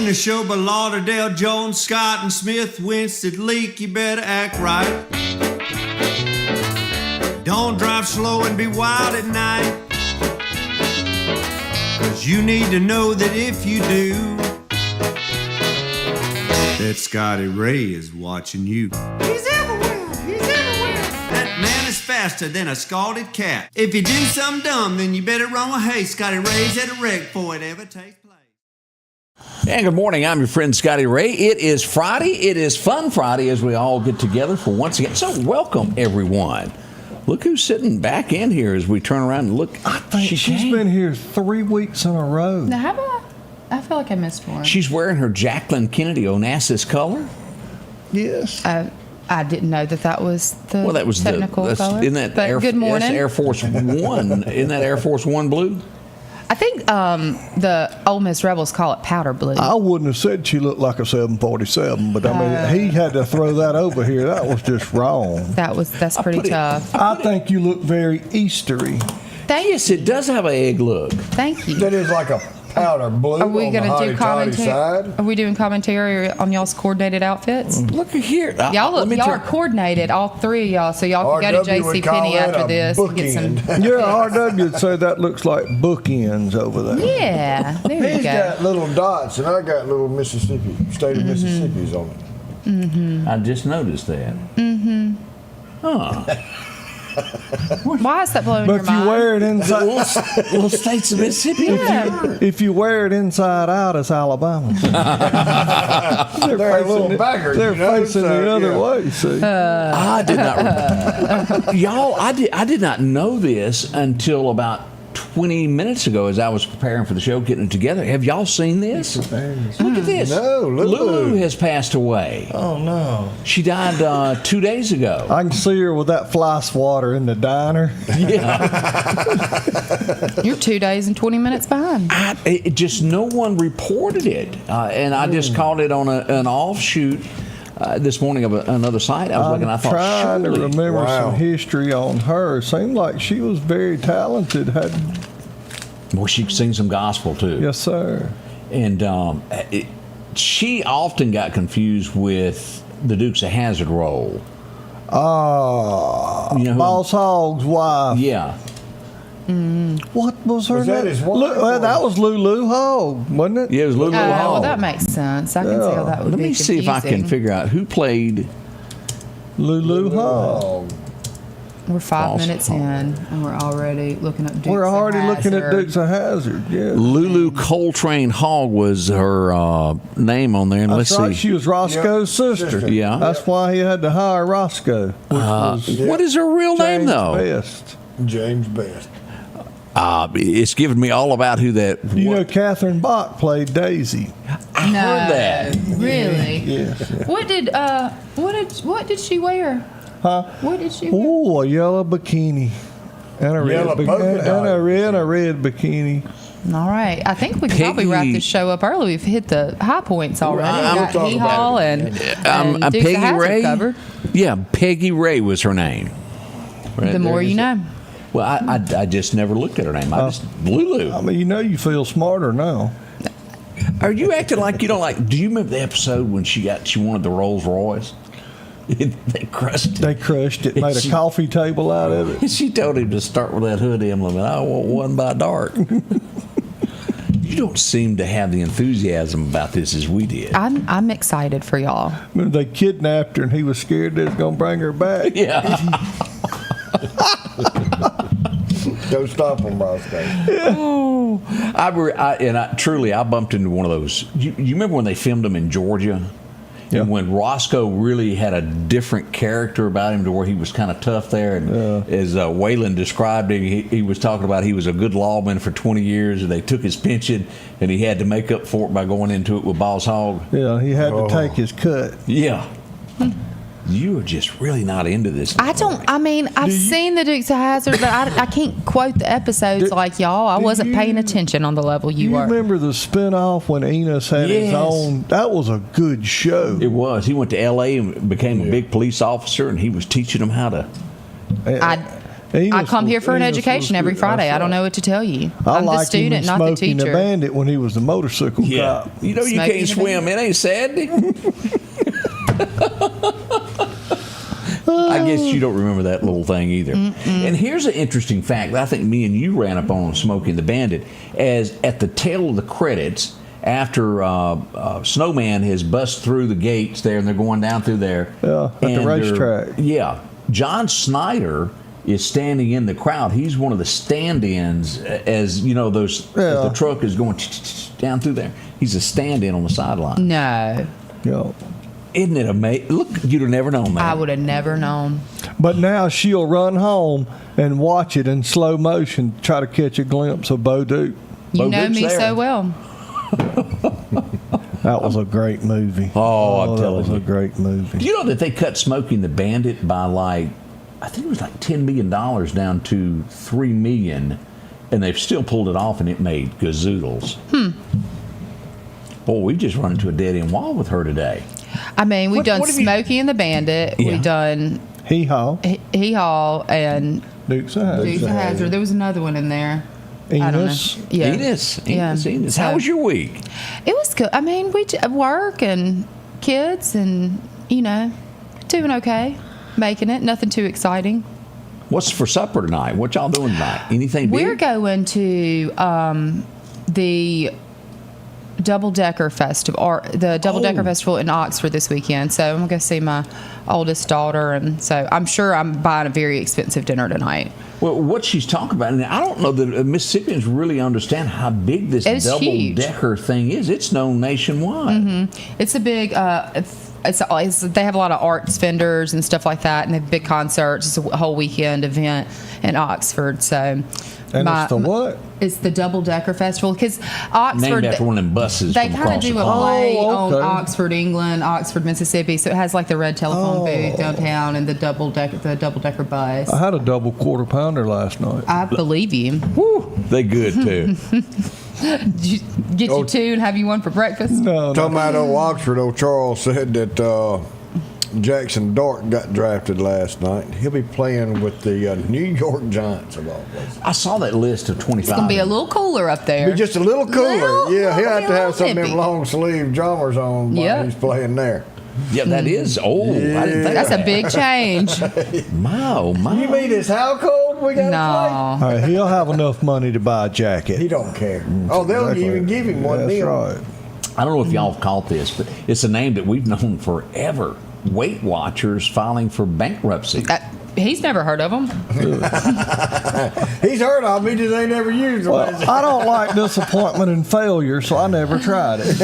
When the show by Lauderdale, Jones, Scott, and Smith, Winston, Leak, you better act right. Don't drive slow and be wild at night. 'Cause you need to know that if you do, that Scotty Ray is watching you. He's everywhere, he's everywhere. That man is faster than a scalded cat. If you do something dumb, then you better run with haste. Scotty Ray's at a wreck before it ever takes place. And good morning. I'm your friend Scotty Ray. It is Friday. It is Fun Friday as we all get together for once again. So welcome, everyone. Look who's sitting back in here as we turn around and look. I think she's been here 3 weeks in a row. Now, have I feel like I missed one. She's wearing her Jacqueline Kennedy Onassis color. Yes. I didn't know that was the Well, that was technical color. Isn't that good morning. That's Air Force One. Isn't that Air Force One blue? I think the Ole Miss Rebels call it powder blue. I wouldn't have said she looked like a 747, but I mean, he had to throw that over here. That was just wrong. That's pretty tough. I think you look very Eastery. Yes, it does have an egg look. Thank you. That is like a powder blue. Are we going to do commentary? Side. Are we doing commentary on y'all's coordinated outfits? Look here. Y'all are coordinated, all three of y'all, so y'all can go to JCPenney after this and get some. Yeah, RW would say that looks like bookends over there. Yeah, there you He's go. got little dots, and I got little Mississippi, state of Mississippi's on it. Mm-hmm. I just noticed that. Mm-hmm. Huh. Why is that blowing But your if mind? you wear it inside, Little states of Mississippi. if you wear it inside out, it's Alabama. They're a little backwards. They're facing the other way. See, I did not, y'all. I did not know this until about 20 minutes ago as I was preparing for the show, getting it together. Have y'all seen this? Look at this. No, Lulu has passed away. oh no, She died 2 days ago. I can see her with that fly swatter in the diner. You're 2 days and 20 minutes behind. It just no one reported it, and I just caught it on an offshoot this morning of another site. I was looking. I thought, trying surely. to remember Wow. some history on her. Seemed like she was very talented. Well, she could sing some gospel too. Yes, sir. And she often got confused with the Dukes of Hazzard role. You know, who- Boss Hogg's wife. Yeah. What was her Was name? that his wife, That or- was Lulu Hogg, wasn't it? Yeah, it was Lulu Hall. Well, that makes sense. I can see how that would Let be me see if I can confusing. figure out who played. Lulu Hogg. Oh, We're 5 False minutes Hall. in, and we're already looking up Dukes We're of already looking at Hazzard. Dukes of Hazzard. Yeah, Lulu Coltrane Hogg was her name on there. And that's let's right. see. She was Roscoe's sister. Yeah. That's why he had to hire Roscoe. Which was What is her real name, James though? Best. James Best. It's giving me all about who that. You know, Catherine Bach played Daisy. I heard that. Really? Yes. What did she wear? Huh? What did she wear? Oh, a yellow bikini. And a red Yellow bikini. polka dot. And a red bikini. All right. I think we can probably wrap Peggy- this show up early. We've hit the high points already. I'm We got talking Hee-Haw about and Dukes of Peggy Hazzard Ray. covered. Yeah, Peggy Ray was her name. Right The more there. you know. Well, I just never looked at her name. I just Lulu. I mean, you know, you feel smarter now. Are you acting like you don't like? Do you remember the episode when she wanted the Rolls Royce? They crushed it. They crushed it, made a She- coffee table out of it. And she told him to start with that hood emblem, and I want one by dark. You don't seem to have the enthusiasm about this as we did. I'm excited for y'all. Remember, they kidnapped her, and he was scared they was going to bring her back. Yeah. Don't stop him, Roscoe. I bumped into one of those. You remember when they filmed them in Georgia? Yeah. And when Roscoe really had a different character about him to where he was kind of tough there. And as Waylon described him, he was talking about he was a good lawman for 20 years and they took his pension and he had to make up for it by going into it with Boss Hogg. Yeah, he had to take his cut. Yeah. You are just really not into this. I've seen the Dukes of Hazzard, but I can't quote the episodes like y'all. I wasn't paying attention on the level you You were. remember the spinoff when Enos had his Yes. own? That was a good show. It was. He went to L.A. and became a big police officer, and he was teaching them how to. I come here for an education every Friday. I don't know what to tell you. I'm the student, not the teacher. Smokey the Bandit when he was the motorcycle Yeah. cop. You know, you Smokey can't the swim. It ain't Saturday. I guess you don't remember that little thing either. And here's an interesting fact that I think me and you ran up on Smokey the Bandit. As at the tail of the credits, after Snowman has bust through the gates there and they're going down through there. Yeah, at the racetrack. Yeah. John Snyder is standing in the crowd. He's one of the stand-ins as, you know, as the truck is going down through there. He's a stand-in on the sideline. No. Yeah. Isn't it amazing? Look, you'd have never known that. I would have never known. But now she'll run home and watch it in slow motion, try to catch a glimpse of Bo Duke. You Bo know Duke's me there. so well. That was a great movie. Oh, I'm telling that you. was a great movie. Do you know that they cut Smokey and the Bandit by I think it was like $10 million down to $3 million, and they've still pulled it off, and it made gazoodles. Boy, we just run into a dead end wall with her today. I mean, we've done what have you- Smokey and the Bandit. Yeah. We've done Hee Haw, Hee Haw and Dukes of Hazzard. Dukes of Hazzard. There was another one in there. I don't know. Enos. Yeah. Enos. Yeah. How was your week? It was good. I mean, we work and kids and, you know, doing okay. Making it. Nothing too exciting. What's for supper tonight? What y'all doing tonight? Anything big? We're going to the Double-Decker Festival, or the Double-Decker Festival in Oxford this weekend. So I'm going to go see my oldest daughter, and so I'm sure I'm buying a very expensive dinner tonight. Well, what she's talking about, and I don't know that Mississippians really understand how big this It's double-decker thing is. It's known nationwide. It's a big. They have a lot of arts vendors and stuff like that, and they have big concerts. It's a whole weekend event in Oxford. So, And it's the what? It's the Double-Decker Festival because Oxford. Named after one of them buses They from kind of across do the a pond. play Oh, okay. on Oxford, England, Oxford, Mississippi. So it has like the red telephone booth downtown and the double-decker bus. I had a double quarter pounder last night. I believe you. Woo, they good too. Did you get you two and have you one for breakfast? No, Talking about old Oxford, old Charles said that Jackson Dart got drafted last night. He'll be playing with the New York Giants of all places. I saw that list of 25. It's gonna be a little cooler up there. Be just a little cooler. Yeah, he'll have to have some of them nippy. long sleeve jumpers on while Yeah. he's playing there. Yeah, that is old. I didn't think That's of a big change. that. My, oh, my. You mean it's how cold we got to No. All right, he'll have enough money to buy a jacket. play? He don't care. Oh, they'll Exactly. even give him one That's meal. right. I don't know if y'all have caught this, but it's a name that we've known forever. Weight Watchers filing for bankruptcy. He's never heard of them. He's heard of me, just ain't never used them. Well, I don't like disappointment and failure, so I never tried it.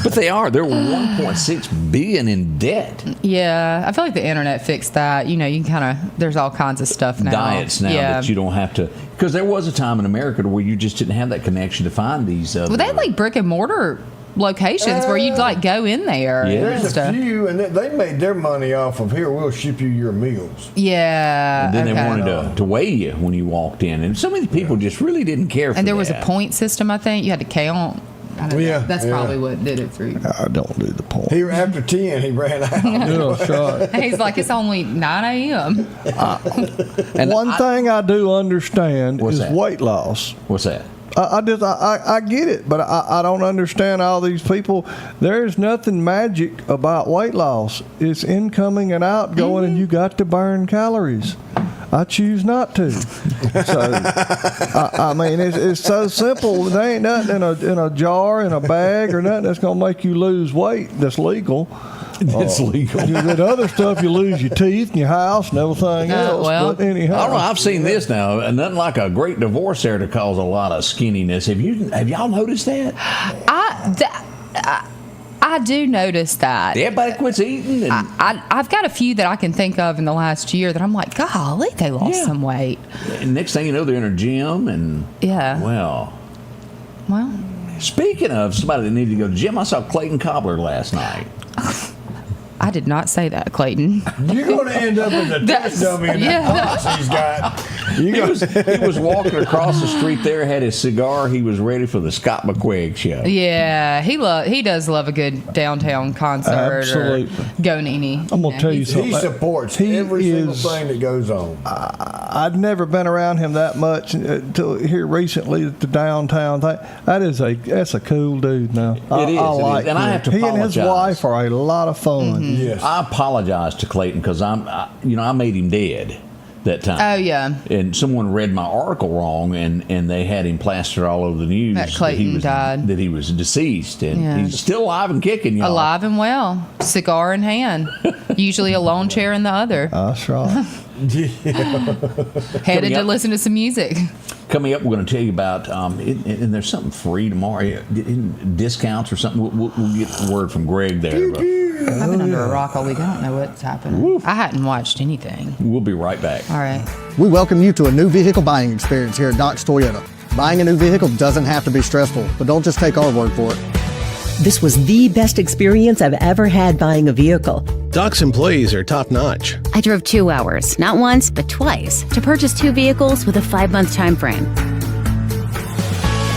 But they are. They're $1.6 billion in debt. Yeah, I feel like the internet fixed that. You know, you can kind of, there's all kinds of stuff now. Diets now Yeah. that you don't have to. Because there was a time in America where you just didn't have that connection to find these. Well, they had like brick and mortar locations where you'd like go in there. Yeah. and There's a stuff. few, and they made their money off of here. We'll ship you your meals. Yeah. And then they okay. wanted to weigh you when you walked in. And so many people just really didn't care for And there was a that. point system, I think. You had to count. I don't know. Yeah, That's yeah. probably what did it for you. I don't do the point. He after 10, he ran out. Yeah, sure. He's like, it's only 9 a.m. And One thing I do understand What's is that? weight loss. What's that? I get it, but I don't understand all these people. There's nothing magic about weight loss. It's incoming and outgoing, and you got to burn calories. I choose not to. So, I mean, it's so simple. There ain't nothing in a jar, in a bag, or nothing that's gonna make you lose weight that's legal. It's legal. That other stuff, you lose your teeth and your house and everything else. well, but anyhow, I don't know. I've seen this now, and nothing like a great divorce there to cause a lot of skinniness. Have y'all noticed that? I do notice that. Everybody quits eating, and I've got a few that I can think of in the last year that I'm like, golly, they lost Yeah. some weight. and next thing you know, they're in a gym, and Yeah. well. Well, Speaking of somebody that needed to go to the gym, I saw Clayton Cobbler last night. I did not say that, Clayton. You're going to end up as a test dummy in that box he's got. He was walking across the street there, had his cigar. He was ready for the Scott McQuaig show. Yeah, he does love a good downtown concert. Absolutely. Or go to any. I'm going to tell you something. He supports every single thing that goes on. I'd never been around him that much until here recently at the downtown thing. That's a cool dude now. It is. And I have to he apologize. and his wife are a lot of fun. Mm-hmm. Yes. I apologize to Clayton because I made him dead that time. Oh, yeah. And someone read my article wrong, and they had him plastered all over the news That Clayton died. That he was deceased, and he's still alive and kicking, y'all. Alive and well, cigar in hand, usually a lawn chair in the other. That's right. Headed to listen to some music. Coming up, we're going to tell you about, and there's something free tomorrow, discounts or something. We'll get the word from Greg there. But I've been under a rock all week. I don't know what's happening. Woof. I hadn't watched anything. we'll be right back. All right. We welcome you to a new vehicle buying experience here at Doc's Toyota. Buying a new vehicle doesn't have to be stressful, but don't just take our word for it. This was the best experience I've ever had buying a vehicle. Doc's employees are top-notch. I drove 2 hours, not once, but twice, to purchase 2 vehicles with a 5-month time frame.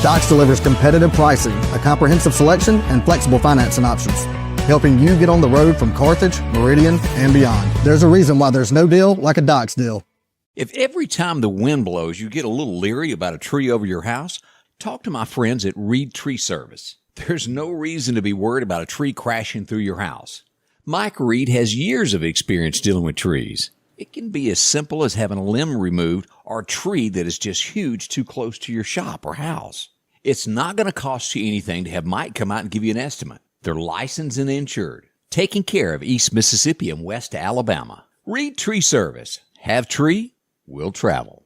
Doc's delivers competitive pricing, a comprehensive selection, and flexible financing options, helping you get on the road from Carthage, Meridian, and beyond. There's a reason why there's no deal like a Doc's deal. If every time the wind blows you get a little leery about a tree over your house, talk to my friends at Reed Tree Service. There's no reason to be worried about a tree crashing through your house. Mike Reed has years of experience dealing with trees. It can be as simple as having a limb removed or a tree that is just huge too close to your shop or house. It's not going to cost you anything to have Mike come out and give you an estimate. They're licensed and insured, taking care of East Mississippi and West Alabama. Reed Tree Service. Have tree, will travel.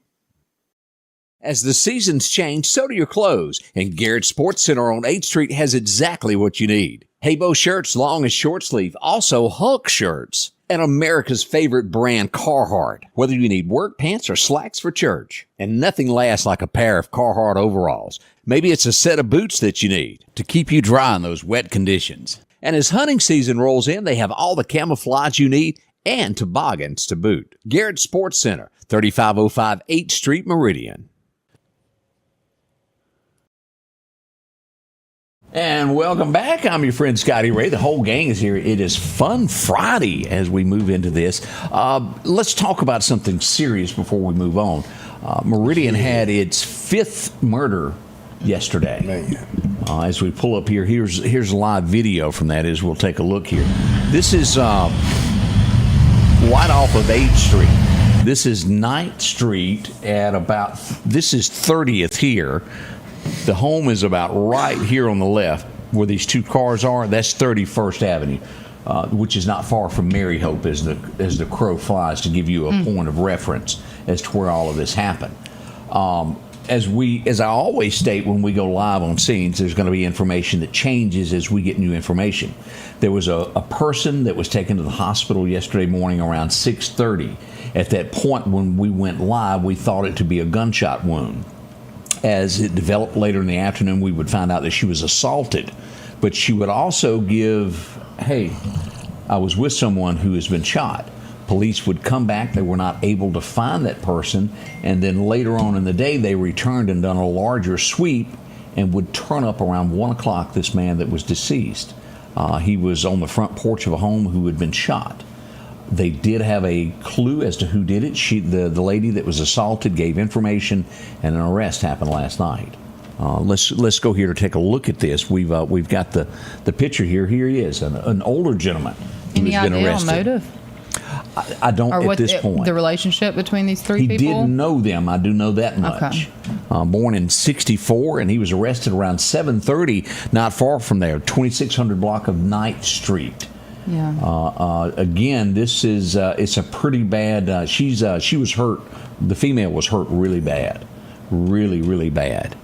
As the seasons change, so do your clothes, and Garrett Sports Center on 8th Street has exactly what you need. Habo shirts, long and short sleeve, also Hulk shirts, and America's favorite brand, Carhartt, whether you need work pants or slacks for church. And nothing lasts like a pair of Carhartt overalls. Maybe it's a set of boots that you need to keep you dry in those wet conditions. And as hunting season rolls in, they have all the camouflage you need and toboggans to boot. Garrett Sports Center, 3505 8th Street, Meridian. And welcome back. I'm your friend Scotty Ray. The whole gang is here. It is Fun Friday as we move into this. Let's talk about something serious before we move on. Meridian had its 5th murder yesterday. As we pull up here, here's live video from that as we'll take a look here. This is right off of 8th Street. This is 9th Street at about, this is 30th here. The home is about right here on the left where these two cars are. That's 31st Avenue, which is not far from Mary Hope as the crow flies, to give you a point of reference as to where all of this happened. As I always state when we go live on scenes, there's going to be information that changes as we get new information. There was a person that was taken to the hospital yesterday morning around 6:30. At that point when we went live, we thought it to be a gunshot wound. As it developed later in the afternoon, we would find out that she was assaulted. But she would also give, hey, I was with someone who has been shot. Police would come back. They were not able to find that person. And then later on in the day, they returned and done a larger sweep and would turn up around 1 o'clock this man that was deceased. He was on the front porch of a home who had been shot. They did have a clue as to who did it. The lady that was assaulted gave information, and an arrest happened last night. Let's go here to take a look at this. We've got the picture here. Here he is, an older gentleman who has been arrested. Any idea on motive? I don't Or at this point. The relationship between these three He people? didn't know them. I do know that much. Okay. Born in 1964, and he was arrested around 7:30, not far from there, 2600 block of 9th Street. Yeah. Again, this is it's a pretty bad. She was hurt. The female was hurt really bad, really bad.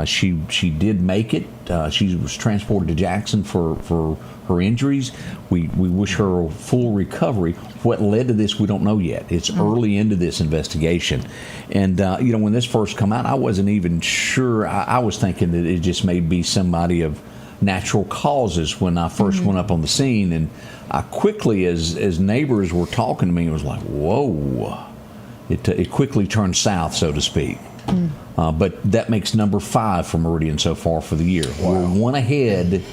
She did make it. She was transported to Jackson for her injuries. We wish her a full recovery. What led to this, we don't know yet. It's early into this investigation, and when this first come out, I wasn't even sure. I was thinking that it just may be somebody of natural causes when I first went up on the scene, and I quickly, as neighbors were talking to me, it was like, whoa. It quickly turned south, so to speak. But that makes number 5 for Meridian so far for the year. Wow. We're one ahead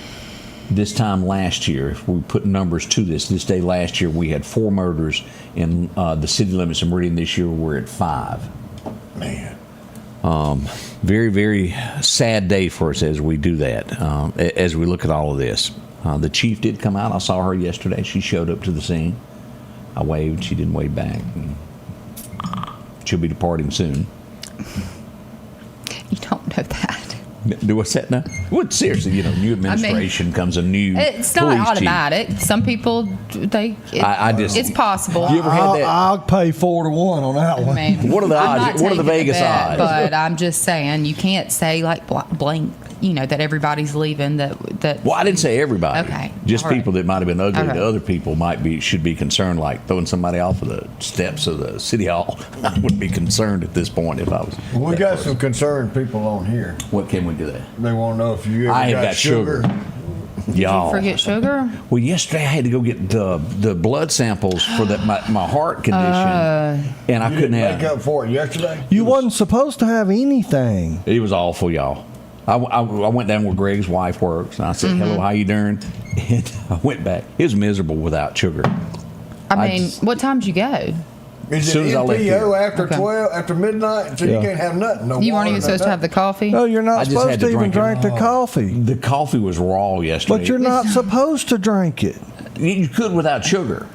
this time last year. If we put numbers to this day last year, we had 4 murders in the city limits of Meridian. This year, we're at 5. Man. Very, very sad day for us as we do that, as we look at all of this. The chief did come out. I saw her yesterday. She showed up to the scene. I waved. She didn't wave back. She'll be departing soon. You don't know that. Do what's that now? Well, seriously, new administration comes a new. It's not police automatic. chief. Some people, it's possible. You ever had that? I'll pay 4 to 1 on that one. I mean, What are the I'm odds? not What are the taking Vegas a bet, odds? But I'm just saying, you can't say like blank, that everybody's leaving. That. Well, I didn't say everybody. Okay. Just All right. people that might have been ugly Okay. to other people should be concerned, like throwing somebody off of the steps of the city hall. I would be concerned at this point if I was. We that got person. some concerned people on here. What can we do that? They want to know if you ever I have got sugar. Y'all. Forget sugar. Well, yesterday I had to go get the blood samples for my heart condition, and I You couldn't didn't make have. up for it yesterday? You wasn't supposed to have anything. It was awful, y'all. I went down where Greg's wife works, and I said, "Hello, how you doing?" And I went back. It was miserable without sugar. I mean, what time did you go? Is soon it as I left here. NPO after Okay. 12, after midnight? So you can't have nothing. No You weren't water, even supposed to have the coffee. No, you're I not just supposed had to to even drink drink the coffee. The coffee was raw yesterday. But you're not supposed to drink it. You could without sugar.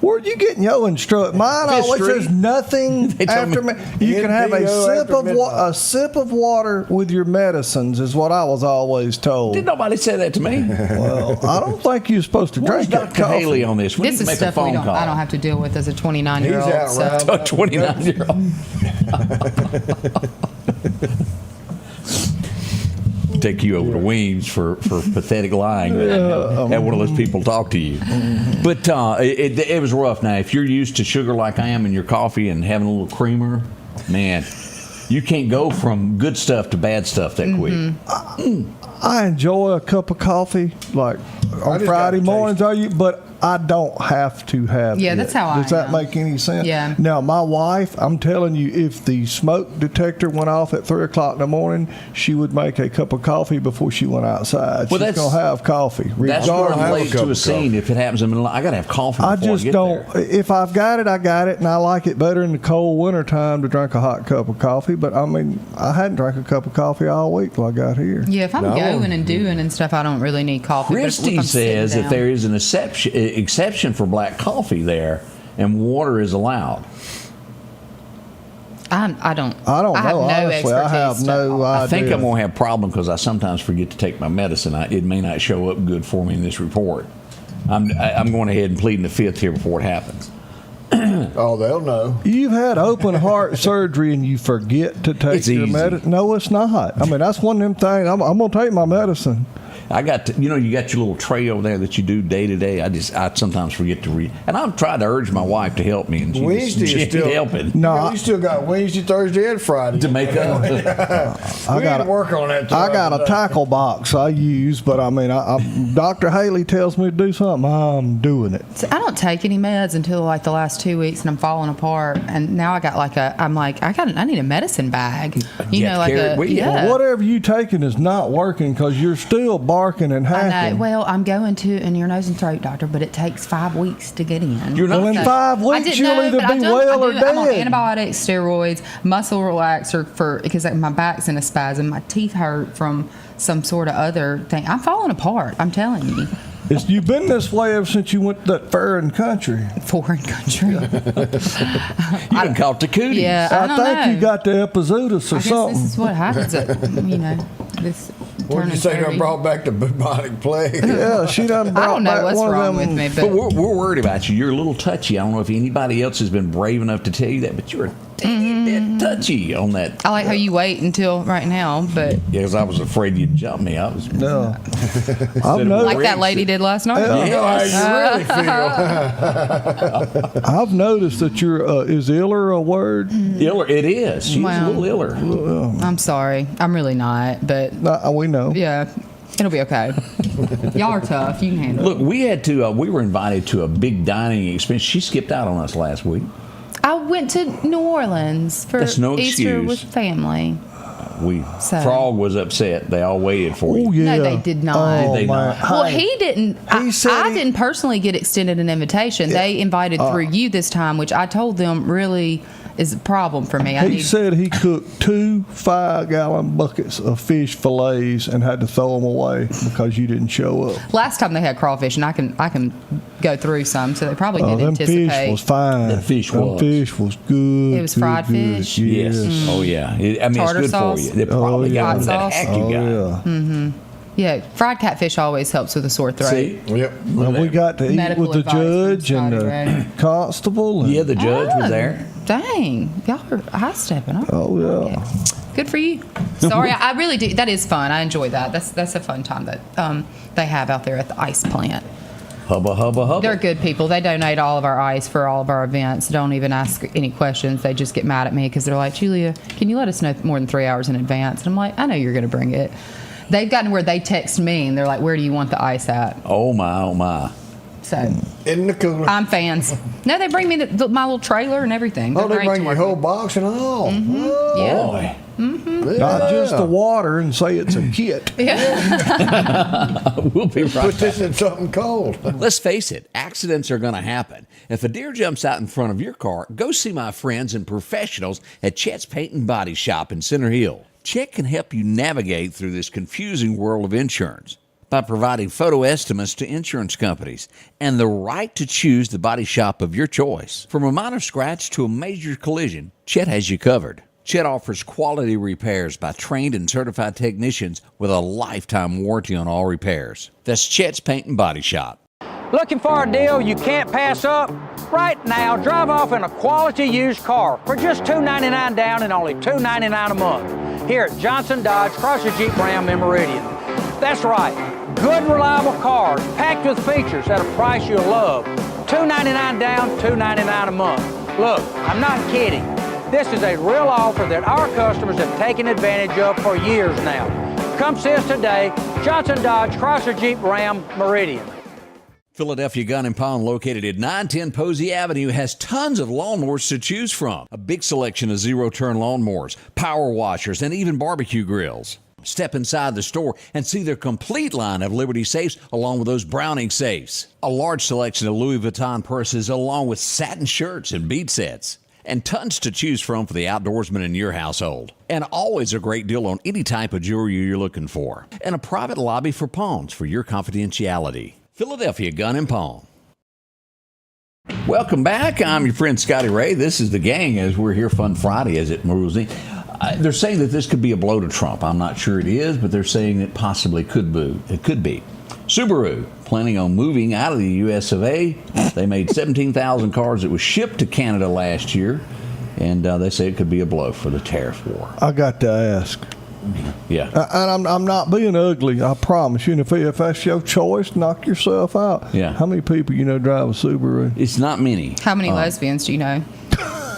Where you getting your instruct? Mine Fifth always Street. says nothing They told after me- you can have a NPO sip after of midnight. a sip of water with your medicines is what I was always told. Did nobody say that to me? Well, I don't think you're supposed to Where's drink that Dr. coffee. Haley on this? We This need to is make a stuff phone call. I don't have to deal with as a 29-year-old. He's out round A 29-year-old. Take you over to Weems for pathetic lying. Have one of those people talk to you. But it was rough. Now, if you're used to sugar like I am in your coffee and having a little creamer, man, you can't go from good stuff to bad stuff that quick. I enjoy a cup of coffee like on just Friday got a mornings, but I don't have to have Yeah, it. that's how I Does that am. make any sense? Yeah. Now, my wife, I'm telling you, if the smoke detector went off at 3 o'clock in the morning, she would make a cup of coffee before she went outside. Well, She's going to have coffee. That's where I'm have a late cup to a of scene. If it happens in the middle, I got to have coffee before I just get don't. there. If I've got it, I got it, and I like it better in the cold winter time to drink a hot cup of coffee. But I mean, I hadn't drank a cup of coffee all week till I got here. Yeah, if I'm No. going and doing and stuff, I don't really need coffee. But if Christie I'm sitting says that down- there is an exception for black coffee there, and water is allowed. I don't. I don't have know. no Honestly, I have expertise. no idea. I think I'm going to have a problem because I sometimes forget to take my medicine. It may not show up good for me in this report. I'm going ahead and pleading the fifth here before it happens. Oh, they'll know. You've had open heart surgery and you forget to take It's your easy. medicine. No, it's not. I mean, that's one of them things. I'm going to take my medicine. I got to, you got your little tray over there that you do day to day. I sometimes forget to read, and I've tried to urge my wife to help me, and Wednesday she is ain't still helping. No, You still got Wednesday, Thursday, and Friday To make up. We I got didn't work on that. till I got a today. tackle box I use, but I mean, Dr. Haley tells me to do something, I'm doing it. So I don't take any meds until like the last 2 weeks, and I'm falling apart. And now I got I need a medicine bag. You have to like carry it a with you. yeah. Whatever you taking is not working because you're still barking and I hacking. know. Well, I'm going to an ear, nose, and throat doctor, but it takes 5 weeks to get in. You're not- Well, in Okay. 5 I weeks, didn't you'll know, either but I be don't- well I or do- I'm on dead. antibiotics, steroids, muscle relaxer because my back's in a spasm. My teeth hurt from some sort of other thing. I'm falling apart. I'm telling you. You've been this way ever since you went to that foreign country. Foreign country. You done caught the cootie. Yeah, I don't think know. you got the epizootis or I guess something. this is what happens. This. What did you say? They brought back the bubonic plague. Yeah, she done brought I don't know back what's one wrong of them. with me, But but we're worried about you. You're a little touchy. I don't know if anybody else has been brave enough to tell you that, but you're a dang bit touchy on that. I like how you wait until right now. But Yeah, because I was afraid you'd jump me. I was. No. Instead I've of noticed, like that lady did last night. Yeah. You know how you really feel. I've noticed that you're, is iller a word? Iller, it is. She's Wow. a little iller. I'm sorry. I'm really not. But We know. yeah. It'll be okay. Y'all are tough. You can handle Look, it. we had to. We were invited to a big dining experience. She skipped out on us last week. I went to New Orleans for That's no Easter excuse. with family. Frog was upset. They all waited for you. Oh, yeah. No, they did not. Oh, Did they man. not? Well, Hey, he didn't. I didn't personally get extended an invitation. They invited through you this time, which I told them really is a problem for me. He said he cooked 2 5-gallon buckets of fish fillets and had to throw them away because you didn't show up. Last time they had crawfish, and I can go through some, so they probably didn't Them anticipate. fish was fine. That fish Them was. fish was good. It was fried good. fish? Yes. Oh yeah. I mean, Tartar it's good sauce? for you. They probably yeah. got Hot that sauce? hack you got. yeah. Yeah, fried catfish always helps with a sore throat. See? Yep. And we got to eat Medical with the advice from judge and Scotty the Ray. constable. And, Yeah, the judge was there. Dang, y'all are high stepping up. Oh, yeah. Good for you. Sorry, I really do. That is fun. I enjoy that. That's a fun time that they have out there at the ice plant. Hubba, hubba, hubba. They're good people. They donate all of our ice for all of our events. Don't even ask any questions. They just get mad at me because they're like, Julia, can you let us know more than 3 hours in advance? And I'm like, I know you're going to bring it. They've gotten where they text me and they're like, where do you want the ice at? Oh my, oh my. So In the cooler. I'm fans. No, they bring me my little trailer and everything. Oh, they great bring to you a work whole with. box and all. Oh, Yeah. Boy. Not just the water and say it's a kit. We'll be right Put back. this in something cold. Let's face it, accidents are going to happen. If a deer jumps out in front of your car, go see my friends and professionals at Chet's Paint and Body Shop in Center Hill. Chet can help you navigate through this confusing world of insurance by providing photo estimates to insurance companies and the right to choose the body shop of your choice. From a minor scratch to a major collision, Chet has you covered. Chet offers quality repairs by trained and certified technicians with a lifetime warranty on all repairs. That's Chet's Paint and Body Shop. Looking for a deal you can't pass up? Right now, drive off in a quality used car for just $299 down and only $299 a month here at Johnson Dodge Chrysler Jeep Ram in Meridian. That's right, good reliable cars packed with features at a price you'll love. $299 down, $299 a month. Look, I'm not kidding. This is a real offer that our customers have taken advantage of for years now. Come see us today, Johnson Dodge Chrysler Jeep Ram Meridian. Philadelphia Gun and Pawn, located at 910 Posey Avenue, has tons of lawnmowers to choose from. A big selection of zero-turn lawnmowers, power washers, and even barbecue grills. Step inside the store and see their complete line of Liberty safes along with those Browning safes. A large selection of Louis Vuitton purses along with satin shirts and bead sets. And tons to choose from for the outdoorsman in your household. And always a great deal on any type of jewelry you're looking for. And a private lobby for pawns for your confidentiality. Philadelphia Gun and Pawn. Welcome back. I'm your friend Scotty Ray. This is the gang as we're here Fun Friday as it moves in. They're saying that this could be a blow to Trump. I'm not sure it is, but they're saying it possibly could be. It could be. Subaru planning on moving out of the U.S. of A. They made 17,000 cars that was shipped to Canada last year, and they say it could be a blow for the tariff war. I got to ask. Yeah. And I'm not being ugly, I promise you. And if that's your choice, knock yourself out. Yeah. How many people you know drive a Subaru? It's not many. How many lesbians do you know?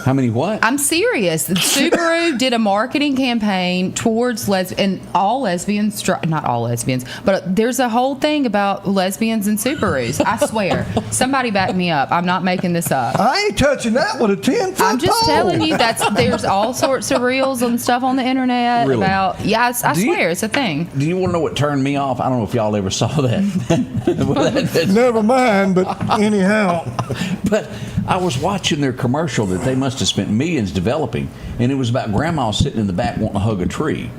How many what? I'm serious. Subaru did a marketing campaign towards and all lesbians, not all lesbians, but there's a whole thing about lesbians and Subarus. I swear. Somebody back me up. I'm not making this up. I ain't touching that with a 10-foot I'm just pole. telling you there's all sorts of reels and stuff on the internet Really? about, I swear it's a thing. Do you want to know what turned me off? I don't know if y'all ever saw that. Never mind, but anyhow. But I was watching their commercial that they must have spent millions developing, and it was about grandma sitting in the back wanting to hug a tree.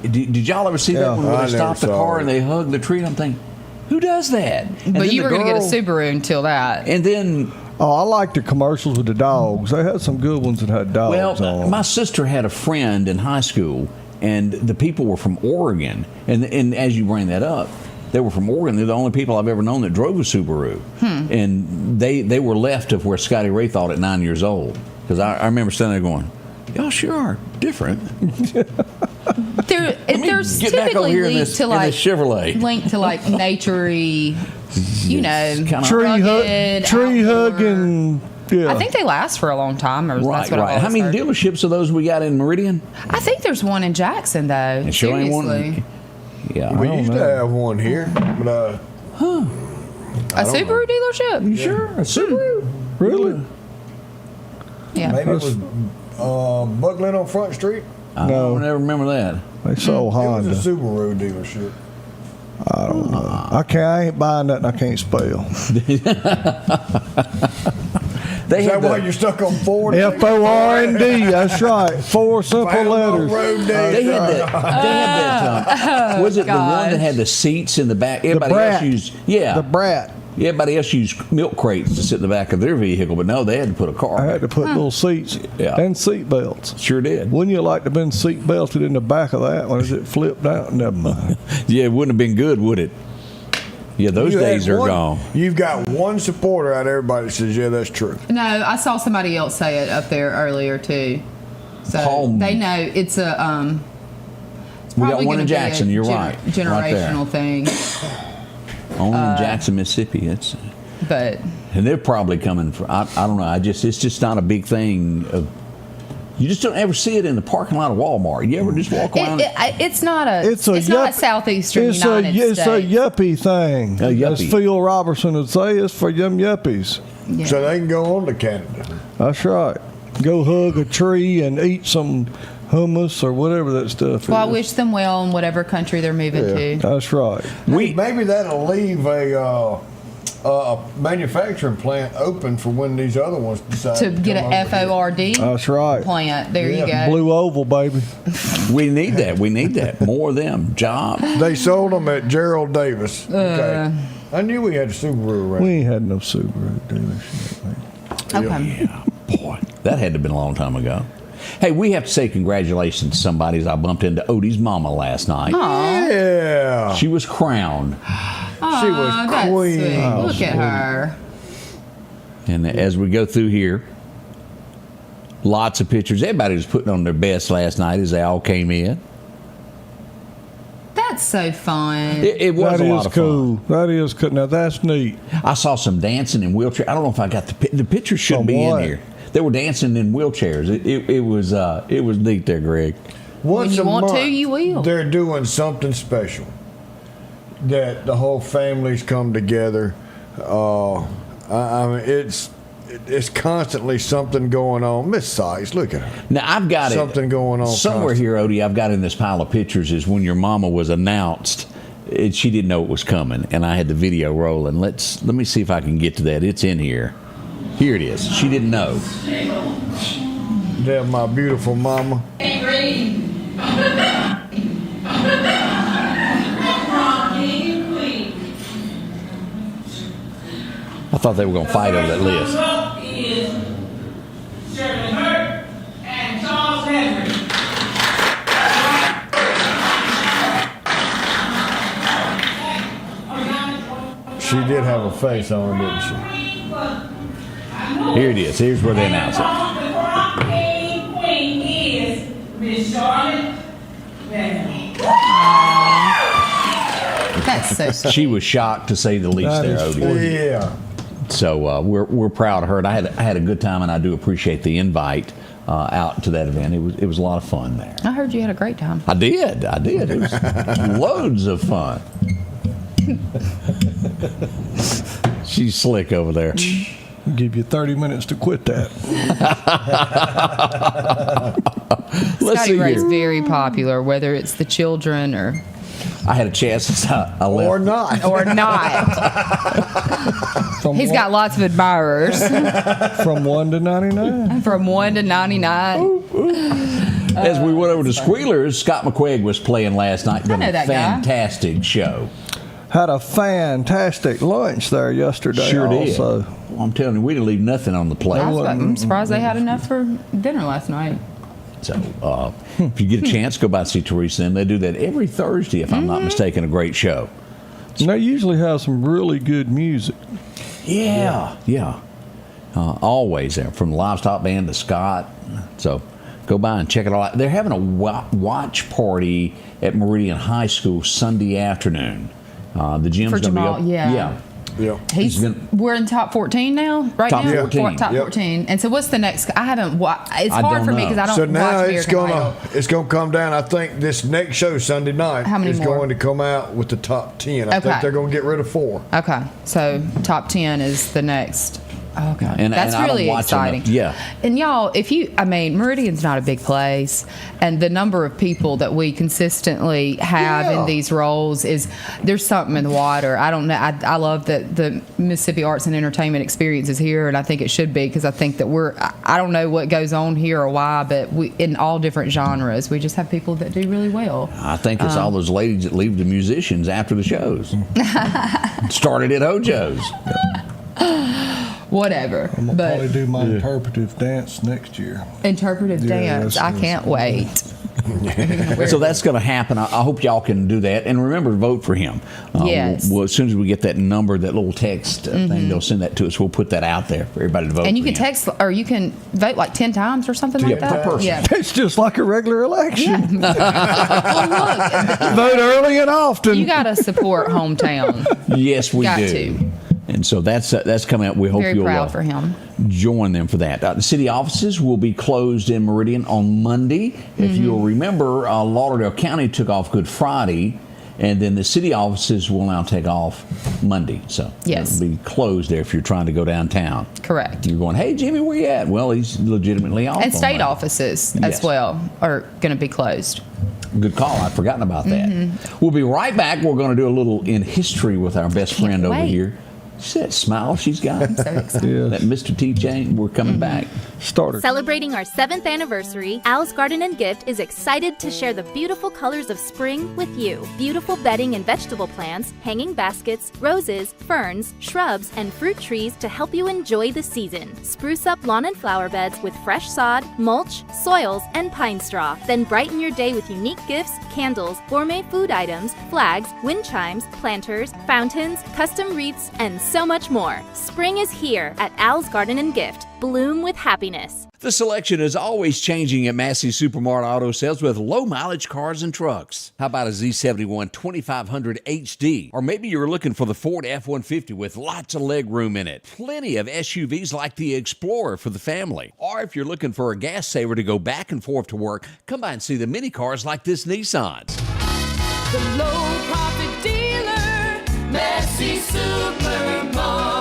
Did y'all ever see that Yeah, when I they stopped the never car saw and they hugged the tree? And I'm thinking, who does that? And But then you the were going to get a girl- Subaru until that. And then, Oh, I like the commercials with the dogs. They had some good ones that had dogs well, on. my sister had a friend in high school, and the people were from Oregon. And as you bring that up, they were from Oregon. They're the only people I've ever known that drove a Subaru. And they were left of where Scotty Ray thought at 9 years old. Because I remember standing there going, y'all sure are different. There's get back over typically here in linked this- to in like this Chevrolet. linked to like naturey, you know, kinda- tree outdoor. hugging. Yeah. I think they last for a long time. Or Right, that's what I've right. How always many heard. dealerships of those we got in Meridian? I think there's one in Jackson though. It sure ain't one. Seriously. Yeah. We used to have one here, but A Subaru dealership? You sure? A Subaru? Really? Yeah. maybe it was Buckland on Front Street. I don't ever remember that. They sold It Honda. was a Subaru dealership. I don't know. I ain't buying nothing I can't spell. They Is had that why you're stuck on Ford? F-O-R-N-D. That's right. 4 simple letters. They had that. Was it the one that had the seats in the back? Everybody else used. Yeah. The Brat. Everybody else used milk crates to sit in the back of their vehicle, but no, they had to put a car. I had to put little seats and seat belts. Sure did. Wouldn't you like to have been seat belted in the back of that one as it flipped out? Never mind. Yeah, it wouldn't have been good, would it? Yeah, those days are gone. You've got one supporter out of everybody that says, yeah, that's true. No, I saw somebody else say it up there earlier too. So they know it's a. It's We got probably one in gonna be a Jackson. You're right. Generational thing. Only in Jackson, Mississippi. But and they're probably coming for. I don't know. It's just not a big thing. You just don't ever see it in the parking lot of Walmart. You ever just walk around? It's not a southeastern it's United States. It's a yuppie thing. A yuppie. As Phil Robertson would say, it's for them yuppies. Yeah. So they can go on to Canada. That's right. Go hug a tree and eat some hummus or whatever that stuff Well, I is. wish them well in whatever country they're moving to. That's right. Maybe that'll leave a manufacturing plant open for when these other ones decide To get come an over here. FORD That's right. plant. There you go. Blue Oval, baby. We need that. We need that. More of them. Job. They sold them at Gerald Davis. Okay. I knew we had a Subaru around. We ain't had no Subaru dealership. Okay. Yeah, boy, that had to have been a long time ago. Hey, we have to say congratulations to somebody. As I bumped into Odie's mama last night. Yeah. She was crowned. She was That's queen. sweet. Oh, Look at her. And as we go through here, lots of pictures. Everybody was putting on their best last night as they all came in. That's so fun. It was a lot of cool. fun. That is cool. Now that's neat. I saw some dancing in wheelchairs. I don't know if I got the pictures should be in here. They were dancing in wheelchairs. It was neat there, Greg. Once When you a want to, month, you will. They're doing something special that the whole families come together. I mean, it's constantly something going on. Miss Sykes, look at her. Now I've got something going on somewhere here, Odie. I've got in this pile of pictures is when your mama was announced. She didn't know it was coming, and I had the video rolling. Let me see if I can get to that. It's in here. Here it is. She didn't know. That's my beautiful mama. I thought they were going to fight over that list. She did have a face on, didn't she? Here it is. Here's where they announce it. That's so sweet. She was shocked to say the least there, Odie. Yeah. So we're proud of her, and I had a good time, and I do appreciate the invite out to that event. It was a lot of fun there. I heard you had a great time. I did. It was loads of fun. She's slick over there. I'll give you 30 minutes to quit that. Let's Scotty see Ray's here. very popular, whether it's the children or I had a chance. I left. Or not. or not. He's got lots of admirers From 1 to 99. from 1 to 99. As we went over to Squealers, Scott McQuaig was playing last night. I know that guy. Fantastic show. Had a fantastic lunch there yesterday. Sure also. did. Well, I'm telling you, we didn't leave nothing on the plate. I'm surprised they had enough for dinner last night. So if you get a chance, go by and see Teresa. And they do that every Thursday, if I'm not mistaken. A great show. And they usually have some really good music. Yeah. Always there, from the livestock band to Scott. So go by and check it all out. They're having a watch party at Meridian High School Sunday afternoon. The gym's For going to be Jamal, open. yeah. Yeah. We're in top 14 now, right top now? 14. Top 14. And so what's the next? I haven't it's hard for me because I don't so watch now American Idol. it's gonna come down. I think this next show Sunday night is going to come out with the top 10. I think they're going to get rid of 4. Okay, so top 10 is the next. Okay, that's and really exciting. Yeah, and y'all, Meridian's not a big place, and the number of people that we consistently have in these roles there's something in the water. I don't know. I love that the Mississippi Arts and Entertainment Experience is here, and I think it should be because I think that I don't know what goes on here or why, but we in all different genres, we just have people that do really well. I think it's all those ladies that leave the musicians after the shows. Started at Hojo's. Whatever. I'm going to probably do my interpretive dance next year. Interpretive dance. I can't wait. So that's going to happen. I hope y'all can do that. And remember to vote for him. Yes. Well, as soon as we get that number, that little text thing, they'll send that to us. We'll put that out there for everybody to vote for. And you can text, or you can vote like 10 times or something like that. Per person. Yeah. It's just like a regular election. Well, look. Vote early and often. You got to support hometown. Yes, we got do. to. And so that's coming up. We hope Very you'll proud for him. Join them for that. The city offices will be closed in Meridian on Monday. If you'll remember, Lauderdale County took off Good Friday, and then the city offices will now take off Monday. So yes, it'll be closed there if you're trying to go downtown. Correct. You're going, hey, Jimmy, where you at? Well, he's legitimately off. And state offices as well are going to be closed. Good call. I'd forgotten about that. We'll be right back. We're going to do a little in history with our best friend over here. See that smile she's got? I'm so excited. That Mr. T. Jane, we're coming back. Celebrating our 7th anniversary, Al's Garden and Gift is excited to share the beautiful colors of spring with you. Beautiful bedding and vegetable plants, hanging baskets, roses, ferns, shrubs, and fruit trees to help you enjoy the season. Spruce up lawn and flower beds with fresh sod, mulch, soils, and pine straw. Then brighten your day with unique gifts, candles, gourmet food items, flags, wind chimes, planters, fountains, custom wreaths, and so much more. Spring is here at Al's Garden and Gift. Bloom with happiness. The selection is always changing at Massey Supermart Auto Sales with low mileage cars and trucks. How about a Z71 2500 HD? Or maybe you're looking for the Ford F-150 with lots of leg room in it. Plenty of SUVs like the Explorer for the family. Or if you're looking for a gas saver to go back and forth to work, come by and see the mini cars like this Nissan. The low profit dealer, Massey Supermart.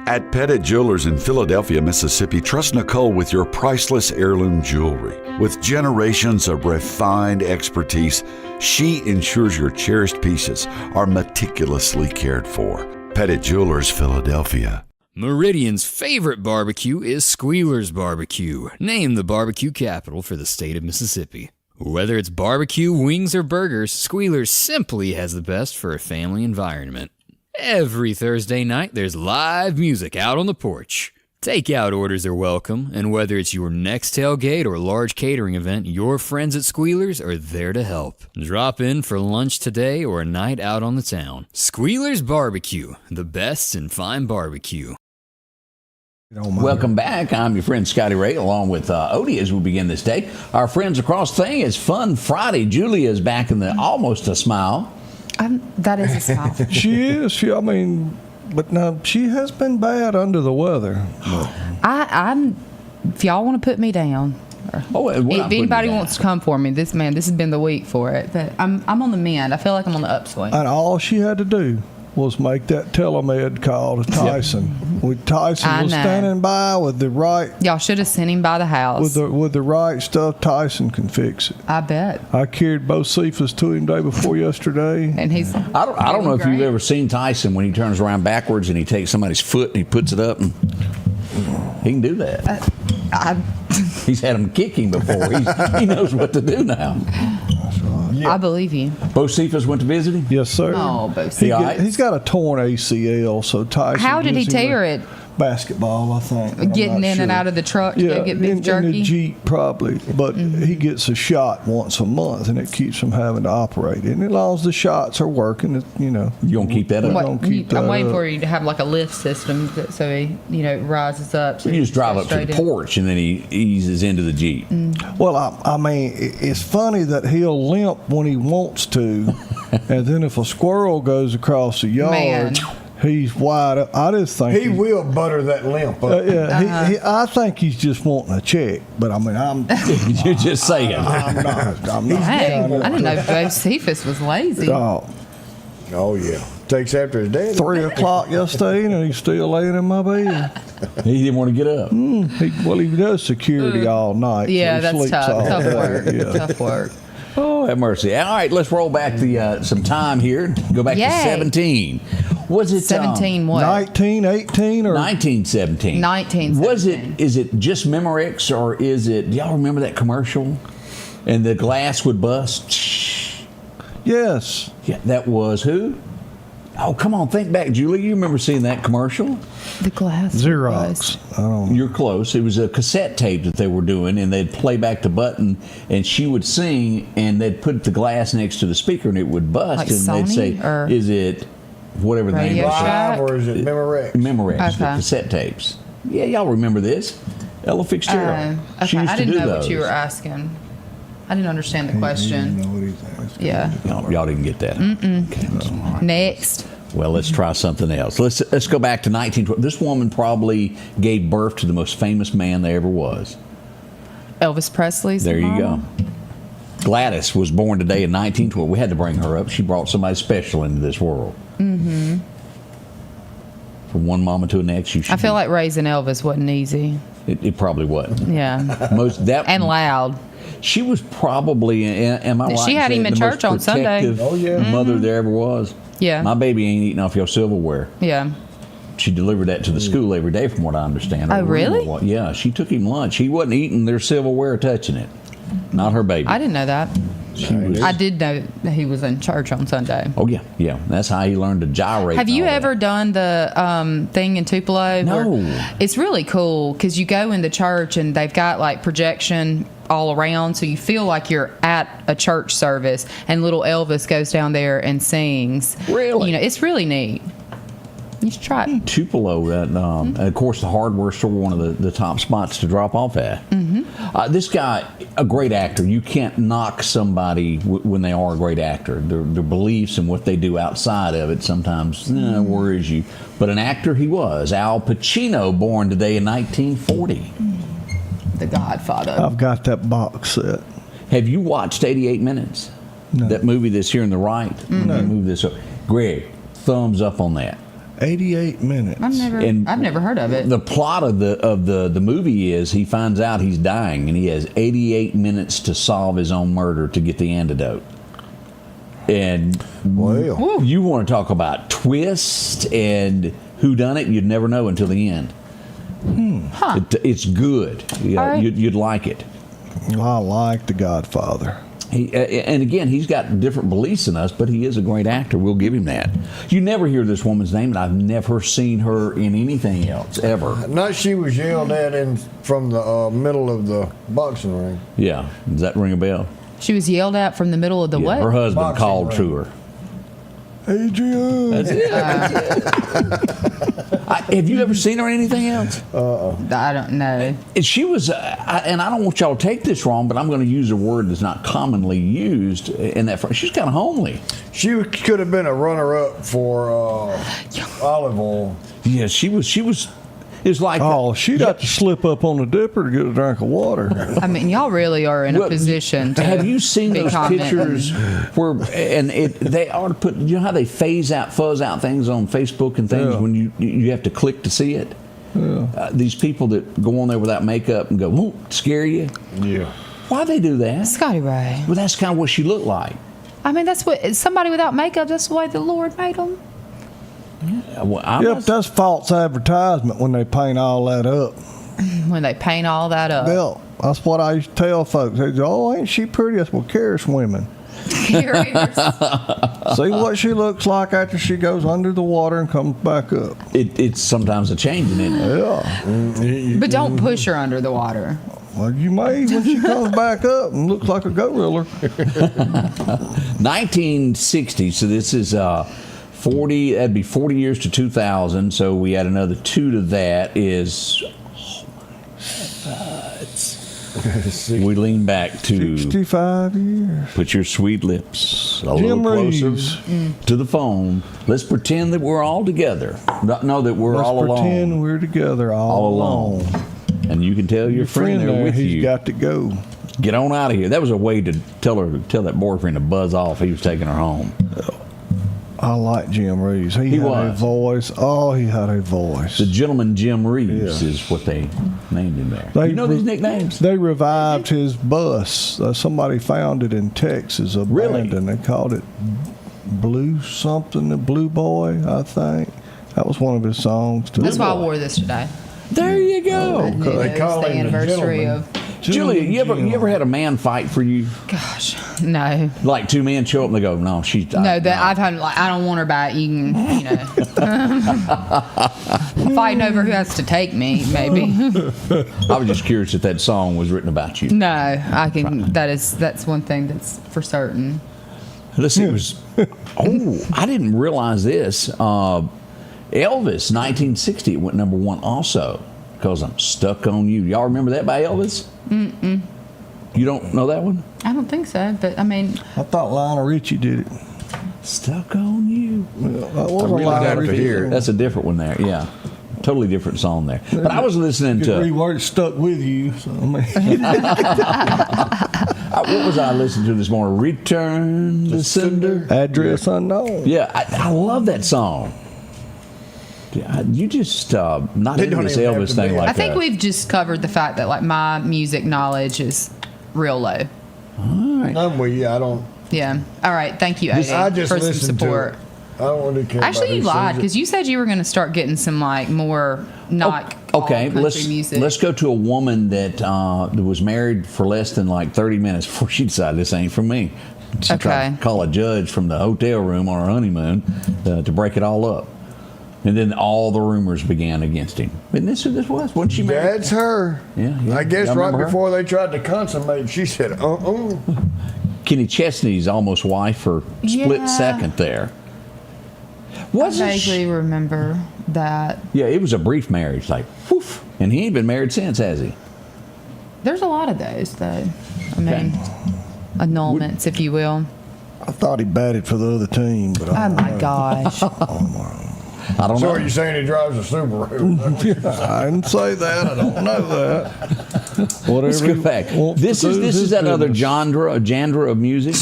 At Pettit Jewelers in Philadelphia, Mississippi, trust Nicole with your priceless heirloom jewelry. With generations of refined expertise, she ensures your cherished pieces are meticulously cared for. Pettit Jewelers, Philadelphia. Meridian's favorite barbecue is Squealer's Barbecue, named the barbecue capital for the state of Mississippi. Whether it's barbecue, wings, or burgers, Squealer's simply has the best for a family environment. Every Thursday night, there's live music out on the porch. Takeout orders are welcome, and whether it's your next tailgate or large catering event, your friends at Squealer's are there to help. Drop in for lunch today or a night out on the town. Squealer's Barbecue, the best in fine barbecue. Welcome back. I'm your friend Scotty Ray, along with Odie as we begin this day. Our friends across the thing, it's Fun Friday. Julia is back in the almost a smile. That is a smile. She is. But now she has been bad under the weather. I'm. If y'all want to put me down, if anybody wants to come for me, this has been the week for it. But I'm on the mend. I feel like I'm on the upswing. And all she had to do was make that telemed call to Tyson. Tyson was standing by with the right. Y'all should have sent him by the house. With the right stuff, Tyson can fix it. I bet. I carried both Cephas to him day before yesterday. And he's. I don't know if you've ever seen Tyson when he turns around backwards and he takes somebody's foot and he puts it up. And he can do that. He's had him kick him before. He knows what to do now. Yeah. I believe you. Bo Cephas went to visit him? Yes, sir. Oh, Bo Cephas. He's got a torn ACL, so Tyson. How did he tear it? basketball, I think. I'm Getting not in and sure. out of the truck to go get beef in jerky. the Jeep probably, but he gets a shot once a month, and it keeps him having to operate it. And as long as the shots are working, you know, You gonna keep that up? we're gonna keep that I'm waiting up. for you to have like a lift system so he, rises up. So You just drive goes up to the straight in. porch and then he eases into the Jeep. Well, I mean, it's funny that he'll limp when he wants to, and then if a squirrel goes across the yard, Man. he's wide up. I just think He will butter that limp up. I think he's just wanting a check, but I mean, I'm You're just saying. I'm not. I'm not. Dang, I didn't know Josephus was lazy. Oh yeah, takes after his dad. 3 o'clock yesterday, and he's still laying in my bed. He didn't want to get up. He does security all night. Yeah, so he that's sleeps tough. all Tough day. work. Yeah. Tough work. Oh, have mercy. All right, let's roll back some time here. Go back to Yay. 17. Was it 17 what? 19, 18, or 1917? 1917. Is it just Memorex, or is it? Do y'all remember that commercial? And the glass would bust. Yes. Yeah, that was who? Oh, come on, think back, Julie. You remember seeing that commercial? The glass. Xerox. You're close. It was a cassette tape that they were doing, and they'd play back the button, and she would sing, and they'd put the glass next to the speaker, and it would bust, Like and Sony, they'd say, or "Is it whatever the name Radio is?" Shack? Or is it Memorex? Memorex, the Okay. cassette tapes. Yeah, y'all remember this? Ella Fitzgerald. She Okay, used I to didn't do know those. what you were asking. I didn't understand the question. Yeah. Y'all didn't get that. Okay. Next. Well, let's try something else. Let's go back to 1912. This woman probably gave birth to the most famous man there ever was. Elvis Presley's There you mama? go. Gladys was born today in 1912. We had to bring her up. She brought somebody special into this world. Mm-hmm. From one mama to the next, you should. I feel like raising Elvis wasn't easy. It probably wasn't. Yeah. And loud. She was probably. Am I right? She had in him in saying the church most on Sunday. protective Oh, yeah. Mother there ever was. Yeah. My baby ain't eating off your silverware. Yeah. She delivered that to the school every day, from what I understand. Oh, really? Yeah, she took him lunch. He wasn't eating their silverware or touching it. Not her baby. I didn't know that. I did know that he was in church on Sunday. Oh, yeah. That's how he learned to gyrate. Have and you all that. ever done the thing in Tupelo? No. It's really cool because you go in the church and they've got like projection all around, so you feel like you're at a church service, and little Elvis goes down there and sings. Really? It's really neat. You should try it. Tupelo, and of course, the hardware store, one of the top spots to drop off at. Mm-hmm. This guy, a great actor. You can't knock somebody when they are a great actor. Their beliefs and what they do outside of it sometimes worries you. But an actor he was. Al Pacino, born today in 1940. The Godfather. I've got that box set. Have you watched 88 Minutes? No. That movie that's here on the right? No. Move this up. Greg, thumbs up on that. 88 minutes. I've never heard of it. The plot of the movie is he finds out he's dying, and he has 88 minutes to solve his own murder to get the antidote. And you want to talk about twist and who done it? You'd never know until the end. Huh. It's good. Yeah, All right. you'd like it. I like The Godfather. And again, he's got different beliefs than us, but he is a great actor. We'll give him that. You never hear this woman's name, and I've never seen her in anything else, ever. Not she was yelled at from the middle of the boxing ring. Yeah. Does that ring a bell? She was yelled at from the middle of the what? Her husband Boxing called ring. to her. Adrian. That's it. Have you ever seen her in anything else? I don't know. And she was, and I don't want y'all to take this wrong, but I'm going to use a word that's not commonly used in that. She's kind of homely. She could have been a runner-up for olive oil. Yeah, she was. It's like she'd have to slip up on the dipper to get a drink of water. I mean, y'all really are in a position to. Have you seen be those commenting. pictures where they are to put? You know how they fuzz out things on Facebook and things when you have to click to see it. Yeah. These people that go on there without makeup and go, "Whoa," scare you. Yeah. Why they do that? Scotty Ray. Well, that's kind of what she looked like. I mean, that's what somebody without makeup. That's the way the Lord made them. Yep, that's false advertisement when they paint all that up. When they paint all that up. Well, that's what I used to tell folks. They say, "Oh, ain't she pretty?" I said, "Well, Karis women." Carriers. See what she looks like after she goes under the water and comes back up. It's sometimes a changing, isn't it? Yeah. But don't push her under the water. Well, you may when she comes back up and looks like a gorilla. 1960. So this is 40. That'd be 40 years to 2000. So we add another 2 to that. Is we lean back to 65 years. Put your sweet lips a Jim little closer Reeves. to the phone. Let's pretend that we're all together. Know that we're all alone. Let's pretend we're together all alone. And you can tell your friend there with he's you. got to go. Get on out of here. That was a way to tell that boyfriend to buzz off. He was taking her home. I like Jim Reeves. He had was. a voice. Oh, he had a voice. The Gentleman Jim Reeves is what they named him there. You know these nicknames? They revived his bus. Somebody found it in Texas, abandoned. They called it Blue something, the Blue Boy, I think. That was one of his songs, too. That's why I wore this today. There you go. They call the him the anniversary gentleman. of. Julia, you ever had a man fight for you? Gosh, no. Like 2 men show up and they go, no, she's No, I've had I don't want her back. You can, fighting over who has to take me, maybe. I was just curious if that song was written about you. No, I can. That's one thing that's for certain. Let's see. It was. I didn't realize this. Elvis, 1960, it went number 1 also. Because I'm Stuck on You. Y'all remember that by Elvis? Mm-mm. You don't know that one? I don't think so, but I mean. I thought Lionel Richie did it. Stuck on You. Well, that was I really Lionel got to Richie. hear it. That's a different one there. Yeah. Totally different song there. But I was listening to. Reword Stuck With You. So, I mean. What was I listening to this morning? Return to Sender. Address Unknown. Yeah, I love that song. You just not into this Elvis thing like that. I think we've just covered the fact that like my music knowledge is real low. All right. I'm with you. I don't. Yeah. All right. Thank you, Eddie, I just for some listen to support. it. I don't really care. Actually, about you who lied sings it. because you said you were going to start getting some like more not Okay, all country music. let's go to a woman that was married for less than like 30 minutes before she decided this ain't for me. She tried to call a judge from the hotel room on her honeymoon to break it all up. And then all the rumors began against him. And this was, wasn't she married? That's her. Yeah. I guess Y'all right remember her? before they tried to consummate, she said, Kenny Chesney's almost wife for split Yeah. second there. I vaguely remember that. Yeah, it was a brief marriage, like, woof. And he ain't been married since, has he? There's a lot of those, though. I mean, annulments, if you will. I thought he batted for the other team, but Oh my gosh. I don't so know. are you saying he drives a Subaru? I didn't say that. I don't know that. Whatever. Let's go back. This is another genre of music.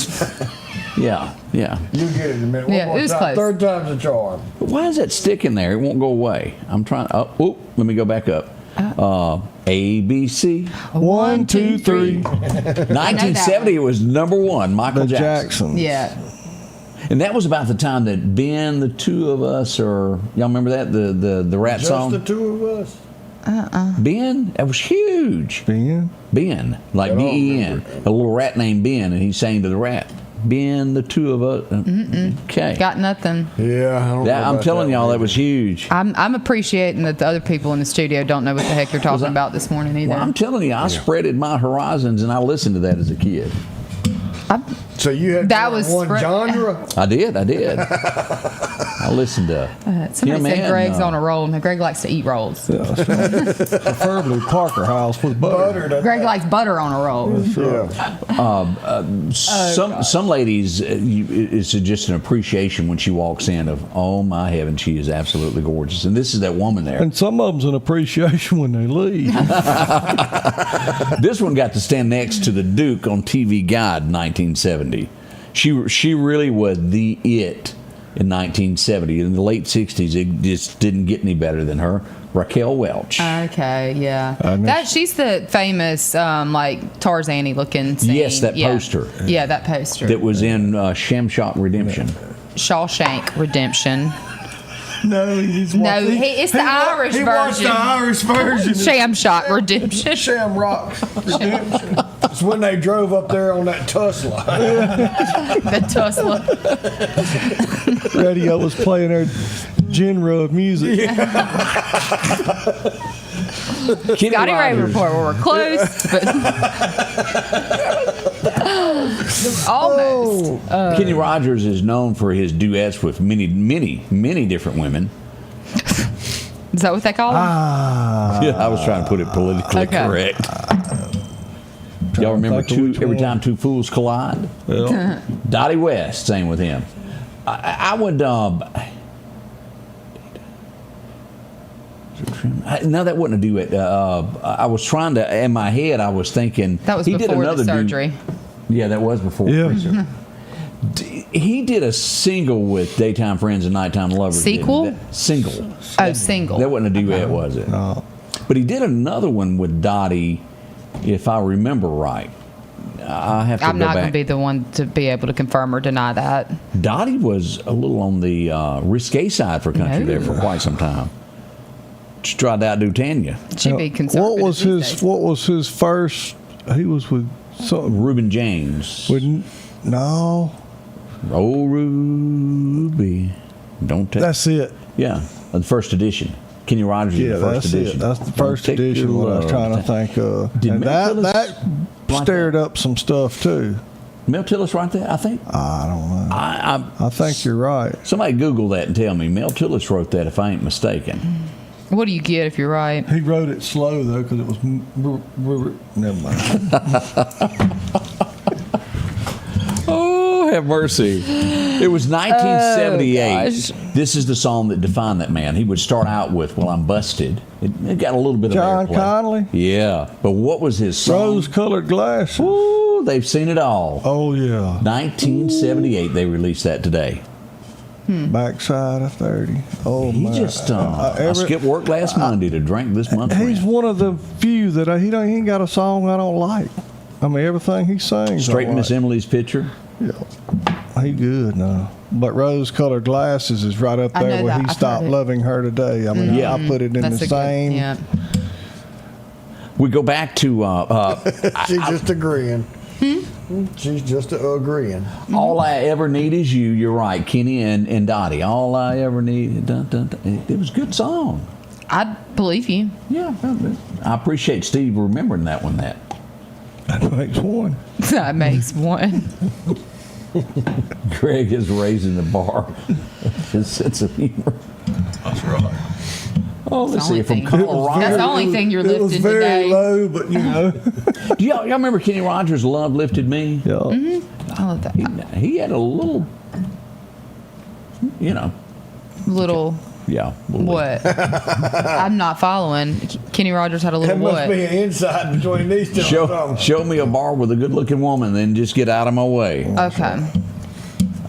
Yeah. You get it in a minute. One Yeah, more it was time. close. Third time's a charm. Why does that stick in there? It won't go away. I'm trying. Oh, let me go back up. A, B, C. 1, 2, 3. 1970, it was number 1, Michael Jackson. Yeah. And that was about the time that Ben, the Two of Us, or y'all remember that the rat Just song? the two of us. Ben, that was huge. Ben, like I don't Ben, a little rat named Ben, and he's saying to the rat, Ben, the Two of Us. Okay. Got nothing. Yeah, I don't know I'm about telling that y'all, one. that was huge. I'm appreciating that the other people in the studio don't know what the heck you're talking about this morning either. Well, I'm telling you, I spreaded my horizons, and I listened to that as a kid. So you had That was one spread- genre? I did. I listened to Somebody him said and, Greg's on a roll. Now, Greg likes to eat rolls. preferably Parker House with butter. Greg likes butter on a roll. Some ladies, it's just an appreciation when she walks in of, oh my heaven, she is absolutely gorgeous. And this is that woman there. And some of them's an appreciation when they leave. This one got to stand next to the Duke on TV Guide in 1970. She really was the it in 1970. In the late 60s, it just didn't get any better than her. Raquel Welch. Okay, yeah. She's the famous, like, Tarzan-y looking scene. Yes, that poster. Yeah, that poster. That was in Shamshock Redemption. Shawshank Redemption. No, it's the Irish version. He watched the Irish version. Shamshock Redemption. Shamrock Redemption. It's when they drove up there on that Tesla. The Tesla. Radio was playing their genre of music. Scotty Ray Report, where we're close, but almost. Kenny Rogers is known for his duets with many different women. Is that what they call them? Yeah, I was trying to put it politically correct. Y'all remember Every Time Two Fools Collide? Yeah. Dottie West sang with him. I would. No, that wasn't a duet. I was trying to, in my head, I was thinking That was he did before another the surgery. Yeah, that was before. Yeah. He did a single with Daytime Friends and Nighttime Lovers. Sequel? Single. Oh, single. That wasn't a duet, was it? No. But he did another one with Dottie, if I remember right. I have to I'm go not going back. to be the one to be able to confirm or deny that. Dottie was a little on the risque side for country No. there for quite some time. She tried to outdo Tanya. She'd be conservative. What was these his? days. What was his first? He was with something. Reuben James. No. Oh, Ruby. Don't take. That's it. Yeah, the first edition. Kenny Rogers Yeah, is the first that's edition. it. That's the Don't first take edition. your What I was love. trying to think of. Did And Mel that Tillis write stirred up some stuff too. Mel Tillis right there, I think. I don't know. I think you're right. Somebody Google that and tell me. Mel Tillis wrote that, if I ain't mistaken. What do you get if you're right? He wrote it slow though, because it was. Never mind. Oh, have mercy. It was 1978. This is the song that defined that man. He would start out with, "Well, I'm busted." It got a little bit of John airplay. Conley? Yeah. But what was his song? Rose-colored glasses. Ooh, they've seen it all. Oh yeah. 1978. They released that today. Backside of 30. Oh He my. just I skipped work last Monday to drink this month's He's rent. one of the few that he ain't got a song I don't like. I mean, everything he sings. Straight I Miss like. Emily's picture. Yeah. He good now. But rose-colored glasses is right up I there know where that. he I've heard stopped it. loving her today. I mean, Yeah. I put it in That's the a same. Good, yeah. We go back to She's just agreeing. She's just agreeing. All I Ever Need Is You. You're right, Kenny and Dottie. All I Ever Need. Dun, dun, dun. It was a good song. I believe you. Yeah, I appreciate Steve remembering that one. That makes one. That makes one. Greg is raising the bar. His sense of humor. That's right. Oh, let's see. From Colorado. That's the only thing you're It was lifting very today. low, but you know. Do y'all remember Kenny Rogers' "Love Lifted Me"? Yeah. I love that. He had a little, Little yeah. what? I'm not following. Kenny Rogers had a little There must what? be an inside between these two. Show me a bar with a good-looking woman, then just get out of my way. Okay.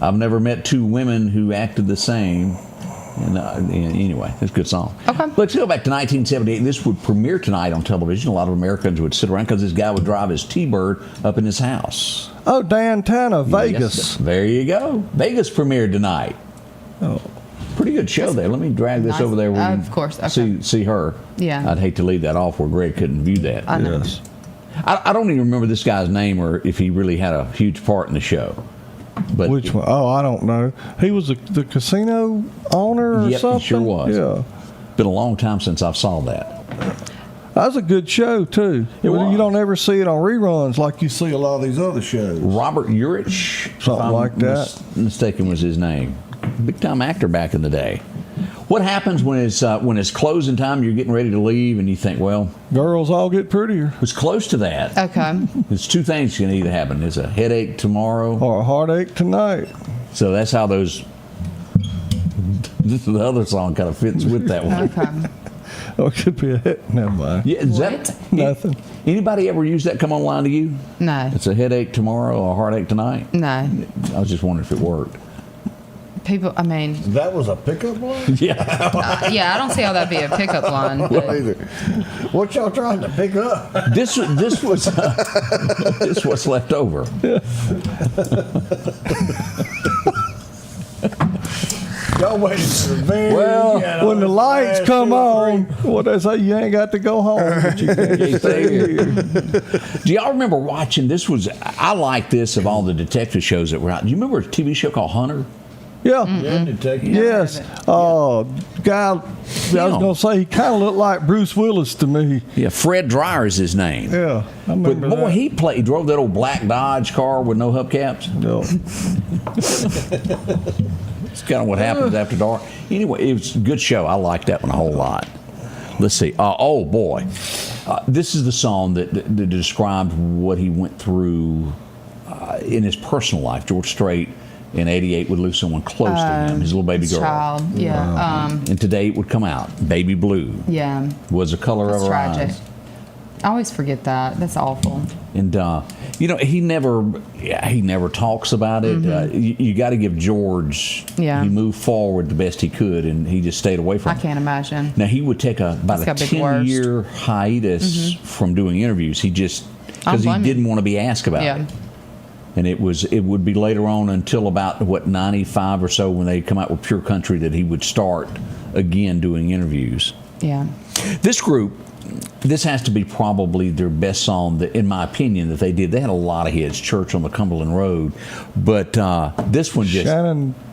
I've never met two women who acted the same. And anyway, it's a good song. Okay. Let's go back to 1978. This would premiere tonight on television. A lot of Americans would sit around because this guy would drive his T-Bird up in his house. Oh, Dan Tanner, Vegas. Yes, there you go. Vegas premiered tonight. Oh. Pretty good show there. Let me drag this Nice. over there where you Of course, okay. see her. Yeah. I'd hate to leave that off where Greg couldn't view that. I know. Yes. I don't even remember this guy's name or if he really had a huge part in the show. But Which one? Oh, I don't know. He was the casino owner or Yep, something? he sure was. Yeah. Been a long time since I saw that. That was a good show, too. It was. You don't ever see it on reruns like you see a lot of these other shows. Robert Urich, Something like that. Mistaken was his name. Big time actor back in the day. What happens when it's closing time? You're getting ready to leave, and you think, well, Girls all get prettier. it's close to that. Okay. There's two things can either happen. There's a headache tomorrow, Or a heartache tonight. so that's how those. The other song kind of fits with that one. Okay. Or it could be a hit. Never mind. Yeah, is What? that Nothing. anybody ever use that come online to you? No. It's a headache tomorrow or a heartache tonight. No. I was just wondering if it worked. People, I mean, That was a pickup line? Yeah. yeah, I don't see how that'd be a pickup line. Well, But either. What y'all trying to pick up? This was what's left over. Y'all waited to the very Well, end. when the lights come on, what they say, you ain't got to go home, but you can't stay here. Do y'all remember watching? I like this of all the detective shows that were out. Do you remember a TV show called Hunter? Yeah. Yeah, detective. Yes. Guy, I was going to say, he kind of looked like Bruce Willis to me. Yeah, Fred Dreyer is his name. Yeah, I remember But boy, that. he drove that old black Dodge car with no hubcaps. No. It's kind of what happens after dark. Anyway, it was a good show. I liked that one a whole lot. Let's see. Oh, boy. This is the song that described what he went through in his personal life. George Strait in '88 would lose someone close to him, his little baby girl. Child, yeah. And today it would come out. Baby Blue Yeah. was the color That's of her tragic. eyes. I always forget that. That's awful. And he never talks about it. You got to give George. Yeah. He moved forward the best he could, and he just stayed away from I it. can't imagine. Now he would take about He's a got big worst. 10-year hiatus from doing interviews. He just because he blame didn't him. want to be asked about Yeah. it. And it would be later on until about 95 or so when they come out with Pure Country that he would start again doing interviews. Yeah. This group, this has to be probably their best song, in my opinion, that they did. They had a lot of hits, Church on the Cumberland Road, but this one just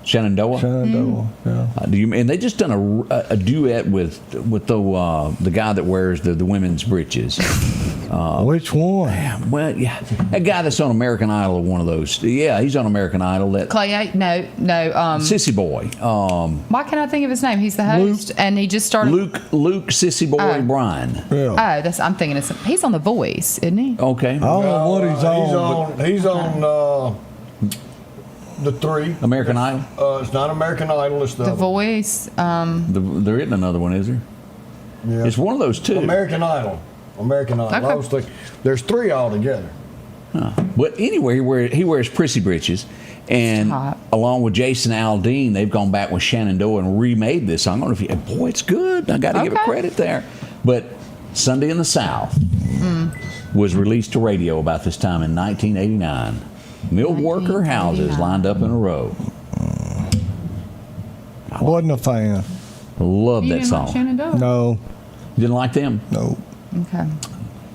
Shenandoah. Shenandoah, yeah. And they just done a duet with the guy that wears the women's breeches. Which one? Well, yeah, that guy that's on American Idol, one of those. Yeah, he's on American Idol. That Clay, no. Sissy Boy. Why can't I think of his name? He's the host, and he just started. Luke Sissy Boy Bryan. Yeah. I'm thinking he's on The Voice, isn't he? Okay. I don't know what he's on. He's on the 3. American Idol. It's not American Idol. It's The Voice. There isn't another one, is there? Yeah. It's one of those two. American Idol. American Idol. Okay. I was thinking, there's 3 altogether. But anyway, he wears prissy breeches, and along with Jason Aldean, they've gone back with Shenandoah and remade this song. I don't know if boy, it's good. I got to give it credit there. But Sunday in the South was released to radio about this time in 1989. Mill worker houses lined up in a row. Wasn't a fan. Love You that didn't song. like Shenandoah? No. Didn't like them? No. Okay.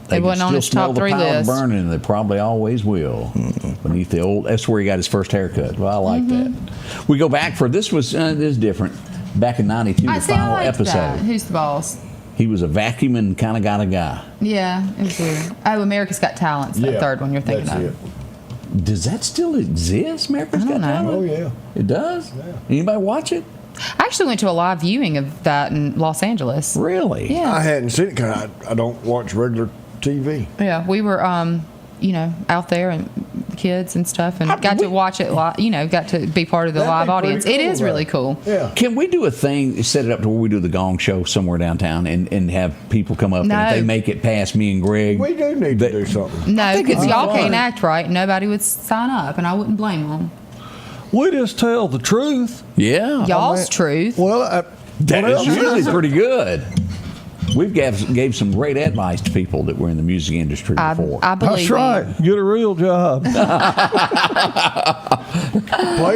They It wasn't can on still his smell top the 3 powder list. burning, and they probably always will. Beneath the old, that's where he got his first haircut. Well, I like that. We go back for this was this is different. Back in '92, the I final liked episode. that. Who's the boss? He was a vacuuming kind of guy. Yeah, it was weird. Oh, America's Got Talent's the third one you're thinking That's of. it. Does that still exist? America's Got know. Talent? Oh, yeah. It does. Yeah. Anybody watch it? I actually went to a live viewing of that in Los Angeles. Really? Yeah. I hadn't seen it because I don't watch regular TV. Yeah, we were, out there and kids and stuff, and got to watch it live. Got to be part of the That'd live be pretty audience. It cool, is though. really cool. Yeah. Can we do a thing, set it up to where we do the Gong Show somewhere downtown and have people come up and if they No. make it past me and Greg? We do need to do something. No, think because it'd be y'all fun. can't act right. Nobody would sign up, and I wouldn't blame them. We just tell the truth. Yeah. Y'all's truth. Well, That what is else usually is there? pretty good. We've gave some great advice to people that were in the music industry before. I believe That's right. Get a real job. Play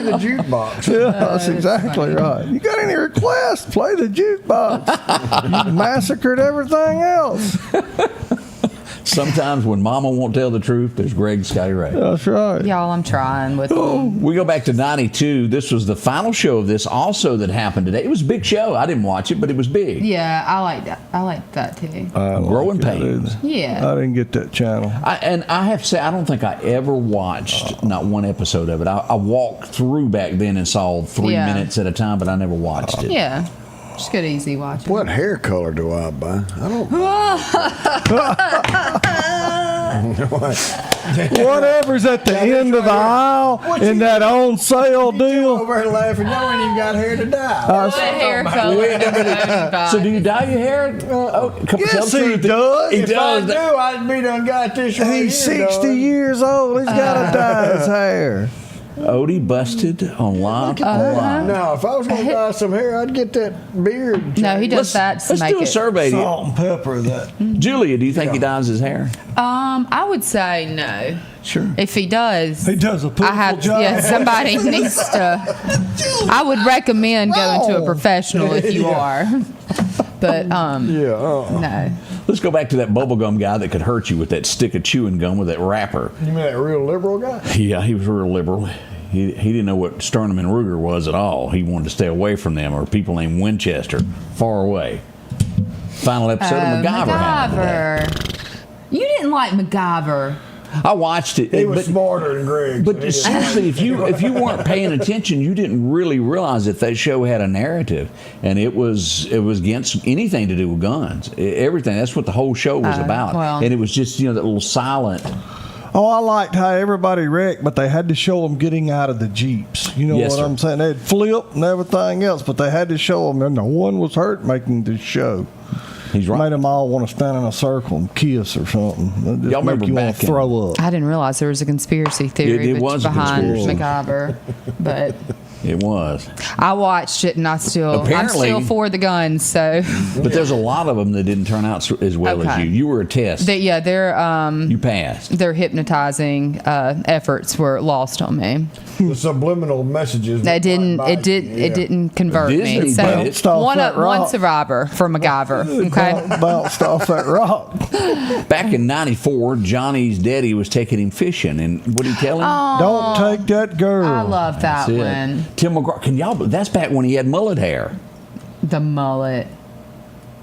the jukebox. Yeah, that's exactly right. You got any requests? Play the jukebox. You massacred everything else. Sometimes when Mama won't tell the truth, there's Greg Scotty Ray. That's right. Y'all, I'm trying with them. We go back to '92. This was the final show of this also that happened today. It was a big show. I didn't watch it, but it was big. Yeah, I like that. I like that too. Growing Pains. Yeah. I didn't get that channel. And I have to say, I don't think I ever watched not one episode of it. I walked through back then and saw 3 minutes at a time, but I never watched it. Yeah. Just good, easy watching. What hair color do I buy? I don't. Whatever's at the end of the aisle in that on sale deal. Over here laughing. Y'all ain't even got hair to dye. What hair color? So do you dye your hair? Yes, he does. He If does. I do, I'd be done got this right He's here 60 done. years old. He's got to dye his hair. Odie busted on live. Now, if I was going to dye some hair, I'd get that beard. No, he does that to Let's make do a it. survey. Salt and pepper. That. Julia, do you think he dyes his hair? I would say no. Sure. If he does, He does a pitiful job. Yeah, somebody needs to. I would recommend going to a professional if you are. But no. Let's go back to that bubblegum guy that could hurt you with that stick of chewing gum with that wrapper. You mean that real liberal guy? Yeah, he was real liberal. He didn't know what Sternum and Ruger was at all. He wanted to stay away from them, or people named Winchester, far away. Final episode of MacGyver happened today. You didn't like MacGyver. I watched it. He was smarter than Greg. But seriously, if you weren't paying attention, you didn't really realize that show had a narrative, and it was against anything to do with guns. Everything. That's what the whole show was about. Well. And it was just that little silent. Oh, I liked how everybody wrecked, but they had to show them getting out of the Jeeps. You know Yes, what sir. I'm saying? They'd flip and everything else, but they had to show them, and no one was hurt making the show. He's right. Made them all want to stand in a circle and kiss or something. Just Y'all remember make you want back to throw up. I didn't realize there was a conspiracy theory It was a behind conspiracy. MacGyver, but It was. I watched it and I'm Apparently- still for the guns. So, But there's a lot of them that didn't turn out as well as Okay. you. You were a test. You passed. their hypnotizing efforts were lost on me. The subliminal messages. It didn't convert Disney me. So bounced off that one rock. survivor for MacGyver. Okay. Bounced off that rock. Back in '94, Johnny's daddy was taking him fishing, and what did he tell him? Don't take that girl. I love that That's it. one. Tim McGraw. Can y'all? That's back when he had mullet hair. The mullet.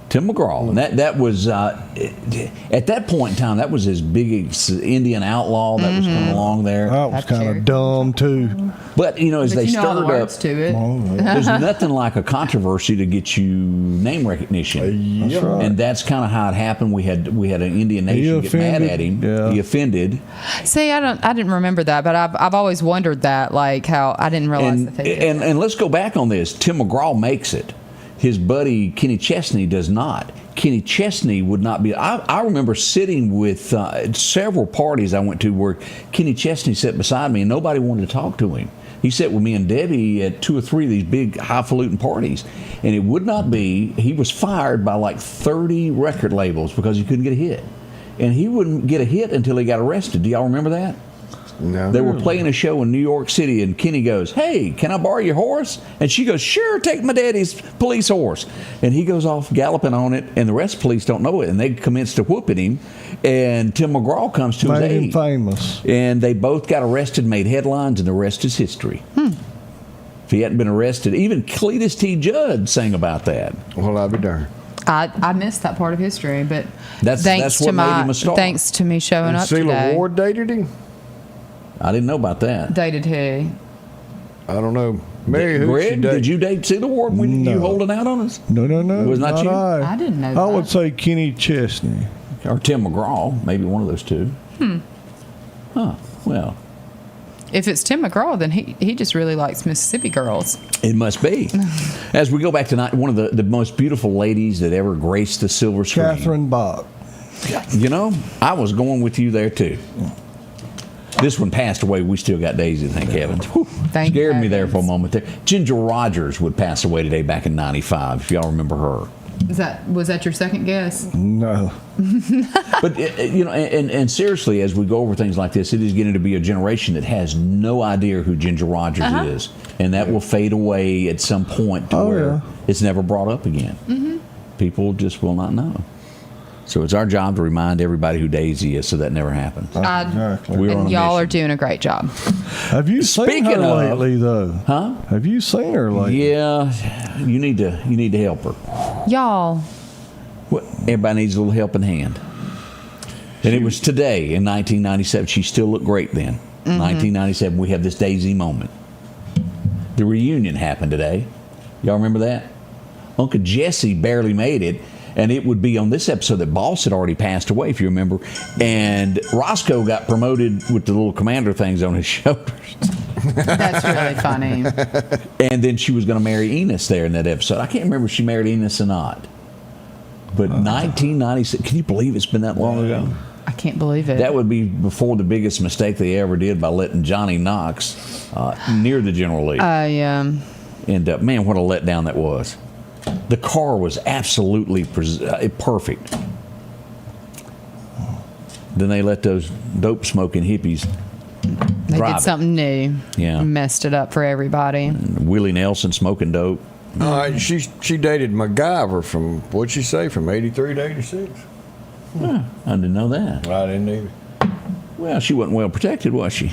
Tim McGraw. And that was at that point in time. That was his big Indian outlaw that was coming along there. That was kind of dumb too. But as they you know all the stirred words up, to it. there's nothing like a controversy to get you name recognition. That's right. And that's kind of how it happened. We had an Indian nation get mad offended. at him. Yeah. He offended. See, I didn't remember that, but I've always wondered that, like how I didn't realize that they did. And let's go back on this. Tim McGraw makes it. His buddy Kenny Chesney does not. Kenny Chesney would not be. I remember sitting with several parties I went to where Kenny Chesney sat beside me and nobody wanted to talk to him. He sat with me and Debbie at 2 or 3 of these big highfalutin parties, and it would not be. He was fired by like 30 record labels because he couldn't get a hit, and he wouldn't get a hit until he got arrested. Do y'all remember that? No. They were playing a show in New York City, and Kenny goes, "Hey, can I borrow your horse?" And she goes, "Sure, take my daddy's police horse." And he goes off galloping on it, and the rest of the police don't know it, and they commence to whooping him. And Tim McGraw comes to his Made him aid, famous. and they both got arrested, made headlines, and the rest is history. If he hadn't been arrested, even Cletus T. Judd sang about that. Well, I'll be darned. I missed that part of history, but That's what made him a star. thanks to me showing And up Cecil today. Ward dated him? I didn't know about that. Dated who? I don't know. Mary, who she Greg, date? did you date Cedar Ward when you holding out on us? No. It was not you? I didn't know I that. would say Kenny Chesney. Or Tim McGraw, maybe one of those two. Huh. Well, If it's Tim McGraw, then he just really likes Mississippi girls. it must be. As we go back tonight, one of the most beautiful ladies that ever graced the silver screen. Catherine Bach. I was going with you there too. This one passed away. We still got Daisy, thank heavens. Whew, Thank scared me there heavens. for a moment there. Ginger Rogers would pass away today back in '95, if y'all remember her. Was that your second guess? No. But and seriously, as we go over things like this, it is getting to be a generation that has no idea who Ginger Rogers is, and that will fade away at some point to where it's never brought up again. People just will not know. So it's our job to remind everybody who Daisy is, so that never happens. Exactly. We're on And a y'all mission. are doing a great job. Have you seen Speaking her of- lately, though? Huh? Have you seen her lately? Yeah, you need to help her. Y'all, Everybody needs a little helping hand. And it was today in 1997. She still looked great then. 1997, we have this Daisy moment. The reunion happened today. Y'all remember that? Uncle Jesse barely made it. And it would be on this episode that Boss had already passed away, if you remember. And Roscoe got promoted with the little commander things on his shoulders. that's really funny. And then she was going to marry Enos there in that episode. I can't remember if she married Enos or not. But 1996, can you believe it's been that long ago? I can't believe it. That would be before the biggest mistake they ever did by letting Johnny Knox near the General Lee. Yeah. And man, what a letdown that was. The car was absolutely perfect. Then they let those dope-smoking hippies They drive did something new. Yeah. Messed it up for everybody. And Willie Nelson smoking dope. She dated MacGyver from, what'd she say, from 83 to 86? I didn't know that. I didn't either. Well, she wasn't well protected, was she?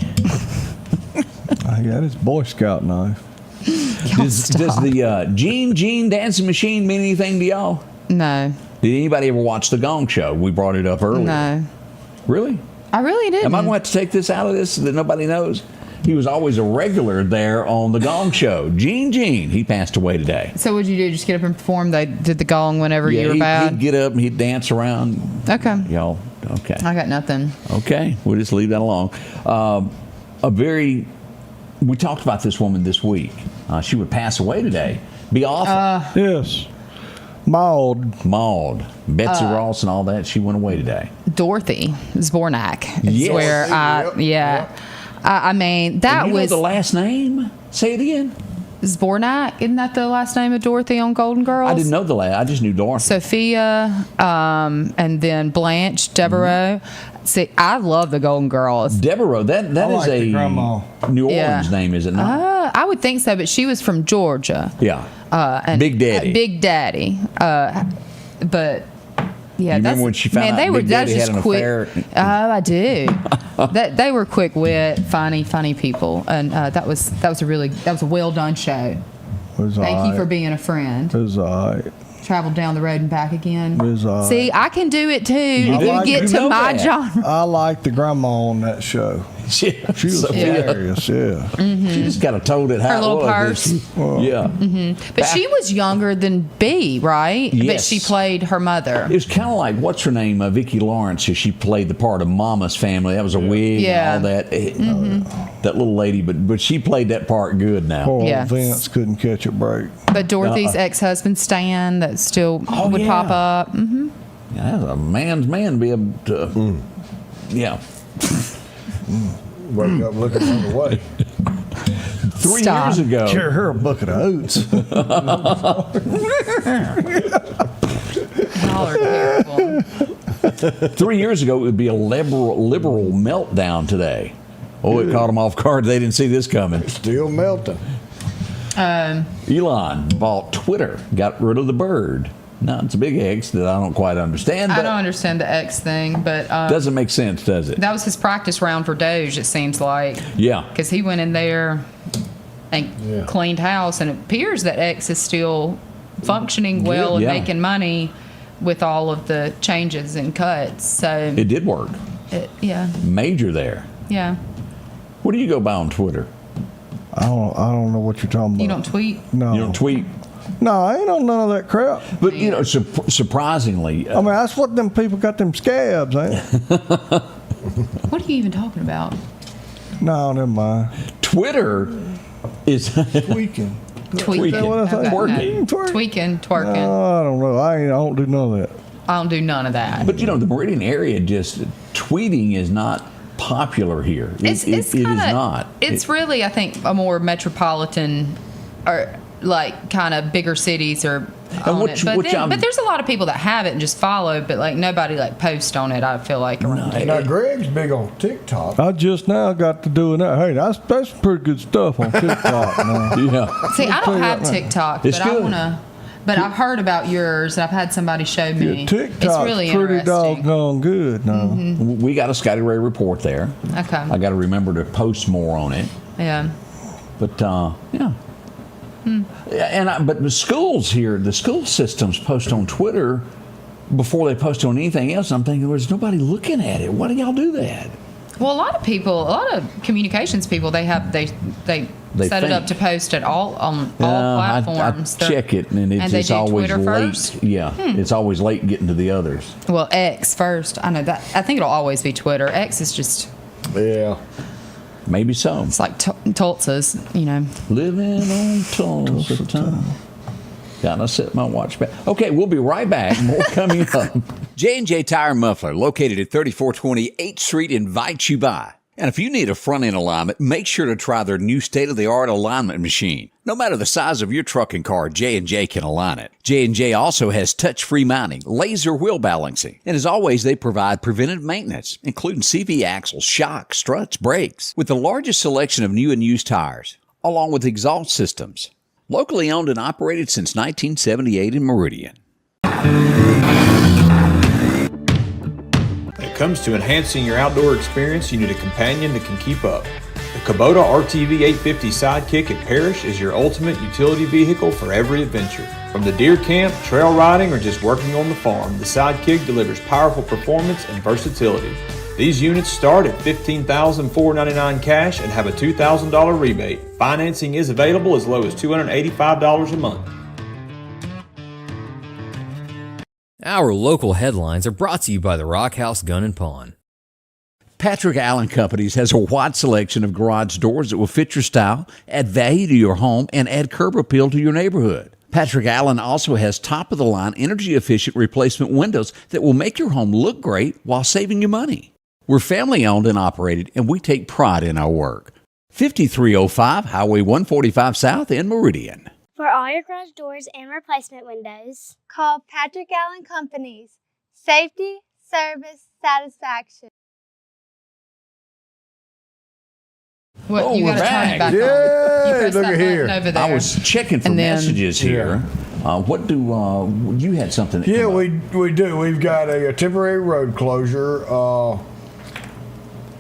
I got his Boy Scout knife. Does the Gene dancing machine mean anything to y'all? No. Did anybody ever watch The Gong Show? We brought it up earlier. No. Really? I really didn't. Am I going to have to take this out of this that nobody knows? He was always a regular there on The Gong Show. Gene. He passed away today. So what'd you do? Just get up and perform? They did the gong whenever you were bad? He'd get up and he'd dance around. Okay. Y'all, okay. I got nothing. Okay. We'll just leave that alone. We talked about this woman this week. She would pass away today. Be awful. Yes. Maud. Betsy Ross and all that. She went away today. Dorothy Zbornak. Yes. Where I mean, that and you was know the last name. Say it again. Zbornak. Isn't that the last name of Dorothy on Golden Girls? I didn't know the last. I just knew Dorothy. Sophia, and then Blanche, Devereaux. See, I love the Golden Girls. Devereaux. That is a New Orleans name, is it not? I would think so, but she was from Georgia. Yeah. And Big Daddy. Big Daddy. But yeah, you remember when she found out Big Daddy had an affair? I do. They were quick wit, funny people, and that was a well done show. Thank you for being a friend. It was all right. Traveled down the road and back again. It was all right. See, I can do it too. If you get to my genre. I like the grandma on that show. She was hilarious, yeah. Mm-hmm. She just kind of told it how her it little was. purse. Yeah. Mm-hmm. But she was younger than B, right? Yes. But she played her mother. It was kind of like, what's her name? Vicki Lawrence. She played the part of Mama's Family. That was a wig and all that. That little lady, but she played that part good now. Poor old Vince couldn't catch a break. But Dorothy's ex-husband Stan, that still would pop up. Mm-hmm. Yeah, that's a man's man to be able to. Yeah. Wake up looking the other way. 3 years ago. Carry her a bucket of oats. Y'all are terrible. 3 years ago, it would be a liberal meltdown today. Oh, it caught them off guard. They didn't see this coming. Still melting. Elon bought Twitter, got rid of the bird. Now, it's a big X that I don't quite understand. I But don't understand the X thing, but doesn't make sense, does it? that was his practice round for Doge, it seems like. Yeah. Because he went in there and cleaned house, and it appears that X is still functioning well and making money with all of the changes and cuts. So It did work. Yeah. Major there. Yeah. What do you go by on Twitter? I don't know what you're talking about. You don't tweet? No. You don't tweet? No, I ain't on none of that crap. But, you know, surprisingly. I mean, that's what them people got them scabs, ain't it? What are you even talking about? No, never mind. Twitter is tweaking. Tweaking. Okay. Tweaking, twerking. No, I don't know. I don't do none of that. I don't do none of that. But, you know, the Meridian area, just tweeting is not popular here. It is not. It's really, I think, a more metropolitan or like kind of bigger cities are on it. But there's a lot of people that have it and just follow, but like nobody like post on it, I feel like. Now, Greg's big on TikTok. I just now got to doing that. Hey, that's pretty good stuff on TikTok now. Yeah. See, I don't have TikTok, It's but I good. want to. But I've heard about yours, and I've had somebody show me. Yeah, TikTok's it's really pretty interesting. doggone good now. We got a Scotty Ray Report there. Okay. I got to remember to post more on it. Yeah. But, yeah. But the schools here, the school systems post on Twitter before they post on anything else. I'm thinking, there's nobody looking at it. Why do y'all do that? Well, a lot of communications people, they set it up to post it all on all platforms. I check it, and it's they do always Twitter late. first? Yeah, it's always late getting to the others. Well, X first. I know that. I think it'll always be Twitter. X is just. Yeah. Maybe so. It's like Tulsa's, you know. Living on Tulsa time. Gotta set my watch back. Okay, we'll be right back. More coming up. J&J Tire and Muffler, located at 3420 8th Street, invites you by. And if you need a front-end alignment, make sure to try their new state-of-the-art alignment machine. No matter the size of your truck and car, J&J can align it. J&J also has touch-free mounting, laser wheel balancing, and as always, they provide preventive maintenance, including CV axles, shocks, struts, brakes, with the largest selection of new and used tires, along with exhaust systems. Locally owned and operated since 1978 in Meridian. When it comes to enhancing your outdoor experience, you need a companion that can keep up. The Kubota RTV 850 Sidekick at Parrish is your ultimate utility vehicle for every adventure. From the deer camp, trail riding, or just working on the farm, the Sidekick delivers powerful performance and versatility. These units start at $15,499 cash and have a $2,000 rebate. Financing is available as low as $285 a month. Our local headlines are brought to you by the Rock House Gun and Pawn. Patrick Allen Companies has a wide selection of garage doors that will fit your style, add value to your home, and add curb appeal to your neighborhood. Patrick Allen also has top-of-the-line, energy-efficient replacement windows that will make your home look great while saving you money. We're family-owned and operated, and we take pride in our work. 5305 Highway 145 South in Meridian. For all your garage doors and replacement windows, call Patrick Allen Companies. Safety, service, satisfaction. What, you we're got to turn it back Yay, on. You press look that at here. button over there. I was checking for And then- messages here. What do you had something? That Yeah, came up. we do. We've got a temporary road closure on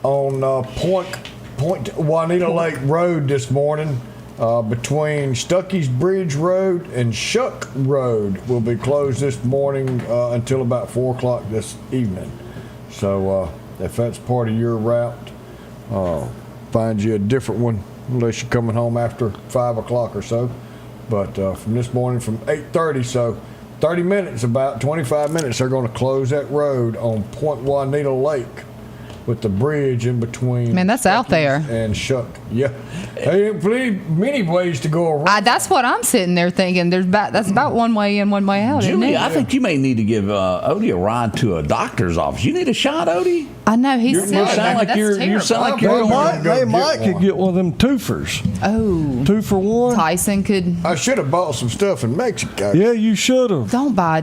Point Juanita Lake Road this morning between Stuckey's Bridge Road and Shuck Road. Will be closed this morning until about 4 o'clock this evening. So if that's part of your route, find you a different one unless you're coming home after 5 o'clock or so. But from this morning from 8:30, so 30 minutes, about 25 minutes, they're going to close that road on Point Juanita Lake with the bridge in between. Man, that's out there. And Shuck. Yeah. There ain't many ways to go around. That's what I'm sitting there thinking. That's about one way in, one way out, isn't Julie, it? I think you may need to give Odie a ride to a doctor's office. You need a shot, Odie? I know he's sick. You sound like That's you terrible. sound like you're They might could get one of them twofers. Oh. 2 for 1. Tyson could. I should have bought some stuff in Mexico. Yeah, you should have. Don't buy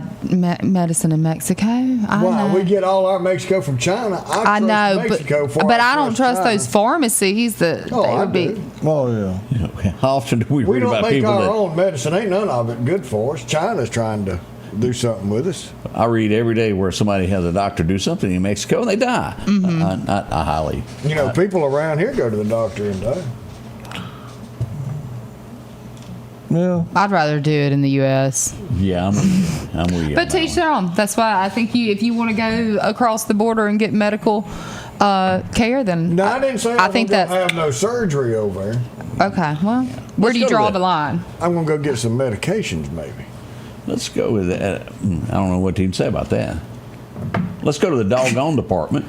medicine in Mexico. Why? We get all our Mexico from China. I know, Mexico but I don't trust those pharmacies that Oh, they I would be. do. Oh, yeah. Okay. How often do we We read don't about make people our that own medicine. Ain't none of it good for us. China's trying to do something with us. I read every day where somebody has a doctor do something in Mexico and they die. Mm-hmm. I highly. You know, people around here go to the doctor and die. Yeah. I'd rather do it in the U.S. Yeah, I'm with you. But teach their own. That's why I think if you want to go across the border and get medical care, then No, I didn't say I I'm think gonna that's have no surgery over there. okay. Well, where do you go to draw the- the line? I'm gonna go get some medications, maybe. Let's go with that. I don't know what to even say about that. Let's go to the doggone department.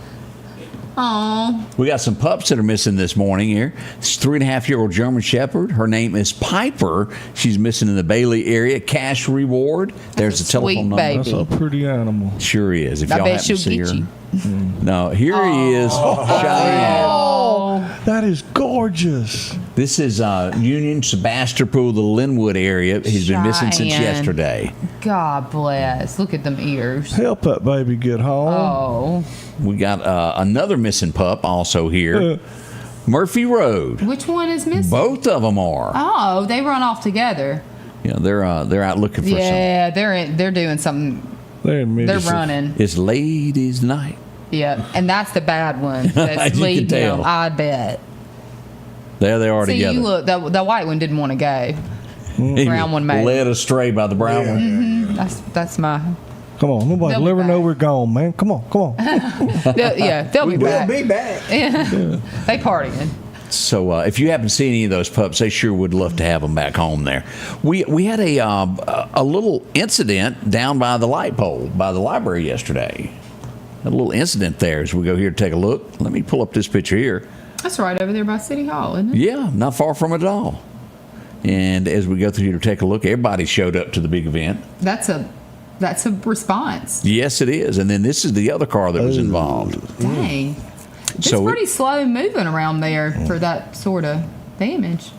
Oh, We got some pups that are missing this morning here. This 3.5-year-old German Shepherd. Her name is Piper. She's missing in the Bailey area. Cash reward. There's a telephone number. baby. That's a pretty animal. Sure is. If I y'all bet happen to she'll see get her. you. No, here he is. Cheyenne. Oh, that is gorgeous. This is Union, Sebastopol, the Linwood area. He's been missing since Cheyenne. yesterday. God bless. Look at them ears. Help that baby get home. Oh, We got another missing pup also here. Murphy Road. which one is missing? Both of them are. Oh, they run off together. Yeah, they're out looking for Yeah, they're doing something. They're running. some. It's ladies' night. Yeah, and that's the bad one. That's You can leading them, tell. I bet. There they are See, together. you look. The white one didn't want to go. He brown one made. led astray by the brown one. That's my. Come on, nobody They'll be will ever back. know we're gone, man. Come on, come on. They'll be back. We'll be back. They partying. So if you haven't seen any of those pups, they sure would love to have them back home there. We had a little incident down by the light pole by the library yesterday. A little incident there as we go here to take a look. Let me pull up this picture here. That's right over there by City Hall, isn't it? Yeah, not far from it at all. And as we go through here to take a look, everybody showed up to the big event. That's a response. Yes, it is. And then this is the other car that was involved. Dang. It's So pretty slow moving around there for that sort of damage.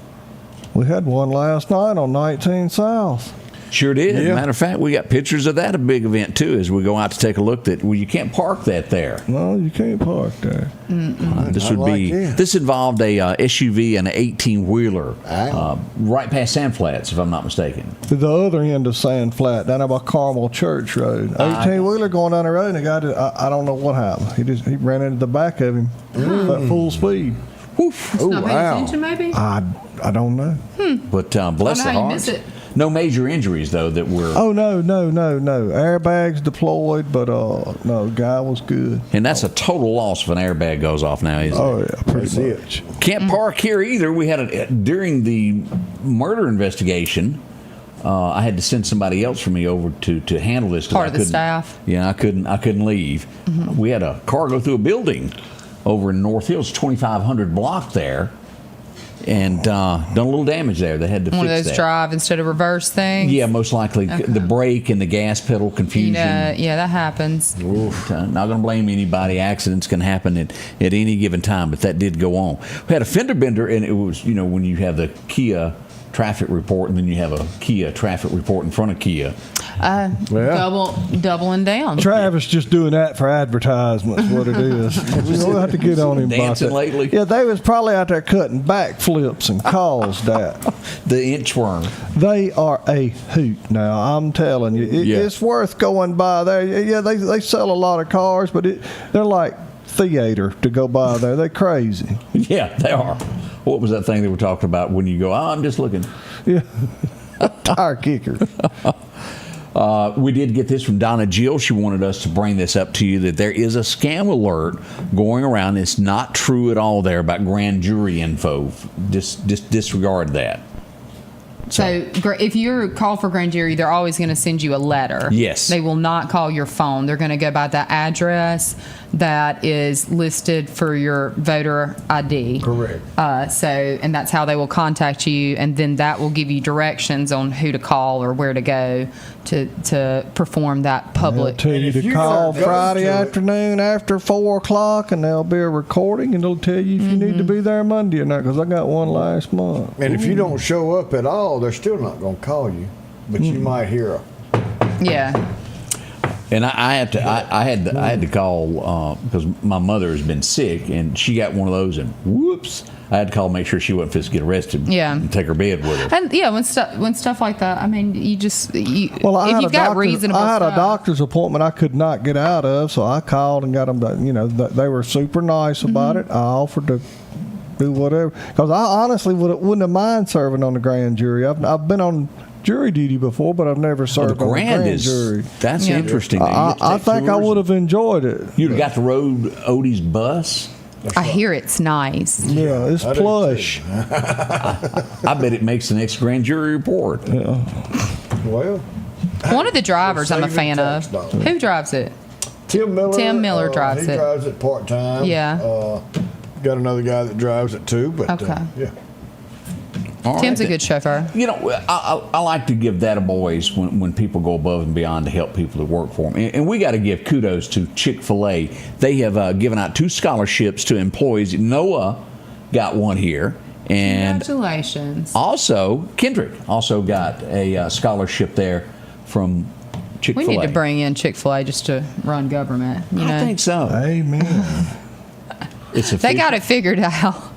We had one last night on 19 South. Sure did. Yeah. Matter of fact, we got pictures of that a big event too. As we go out to take a look, you can't park that there. No, you can't park there. This involved a SUV and an 18-wheeler right past Sand Flats, if I'm not mistaken. To the other end of Sand Flat, down by Carmel Church Road. 18-wheeler going down the road, and the guy, I don't know what happened. He ran into the back of him at full speed. It's not paying attention, maybe? I don't know. But bless the heart. No major injuries, though, that were... Oh, no. Airbags deployed, but no, guy was good. And that's a total loss if an airbag goes off now, isn't it? Oh, yeah, pretty much. Can't park here either. We had during the murder investigation, I had to send somebody else from me over to handle this. Part of the staff. Yeah, I couldn't leave. We had a car go through a building over in North Hills, 2500 block there. And done a little damage there. They had to fix that. One of those drive instead of reverse things? Yeah, most likely. Okay. The brake and the gas pedal confusion. Yeah, that happens. Oof. Not going to blame anybody. Accidents can happen at any given time, but that did go on. We had a fender bender, and it was, when you have the Kia traffic report and then you have a Kia traffic report in front of Kia. Doubling down. Travis just doing that for advertisements, what it is. We'll have to get on him dancing about that. lately. Yeah, they was probably out there cutting backflips and caused that. The inchworm. They are a hoot now, I'm telling you. It's worth going by there. Yeah, they sell a lot of cars, but they're like theater to go by there. They're crazy. Yeah, they are. What was that thing they were talking about when you go, I'm just looking? Yeah. Tire kicker. We did get this from Donna Jill. She wanted us to bring this up to you, that there is a scam alert going around. It's not true at all there about grand jury info. Just disregard that. So if you're called for grand jury, they're always going to send you a letter. Yes. They will not call your phone. They're going to go by the address that is listed for your voter ID. Correct. And that's how they will contact you, and then that will give you directions on who to call or where to go to perform that public. They'll tell you to call Friday afternoon after 4 o'clock, and there'll be a recording, and it'll tell you if you need to be there Monday or not, because I got one last month. And if you don't show up at all, they're still not going to call you, but you might hear Yeah. And I had to call because my mother has been sick, and she got one of those, and whoops, I had to call, make sure she wasn't fit to get arrested. Yeah. And take her bed with her. And yeah, when stuff like that, I mean, if you've got reasonable I had stuff. a doctor's appointment I could not get out of, so I called and got them to, they were super nice about it. I offered to do whatever, because I honestly wouldn't have mind serving on the grand jury. I've been on jury duty before, but I've never served on the grand jury. That's interesting. I think I would have enjoyed it. You'd have got to rode Odie's bus. I hear it's nice. Yeah, it's plush. I bet it makes the next grand jury report. Yeah. Well, one of the drivers I'm a fan of. Who drives it? Tim Miller. Tim Miller drives he it. drives it part time. Yeah. Got another guy that drives it too, but Okay. yeah. All Tim's right, a good chauffeur. I like to give that a boys when people go above and beyond to help people that work for them. And we got to give kudos to Chick-fil-A. They have given out 2 scholarships to employees. Noah got one here. And congratulations. Also, Kendrick also got a scholarship there from Chick-fil-A. We need to bring in Chick-fil-A just to run government. I think so. Amen. They got it figured out.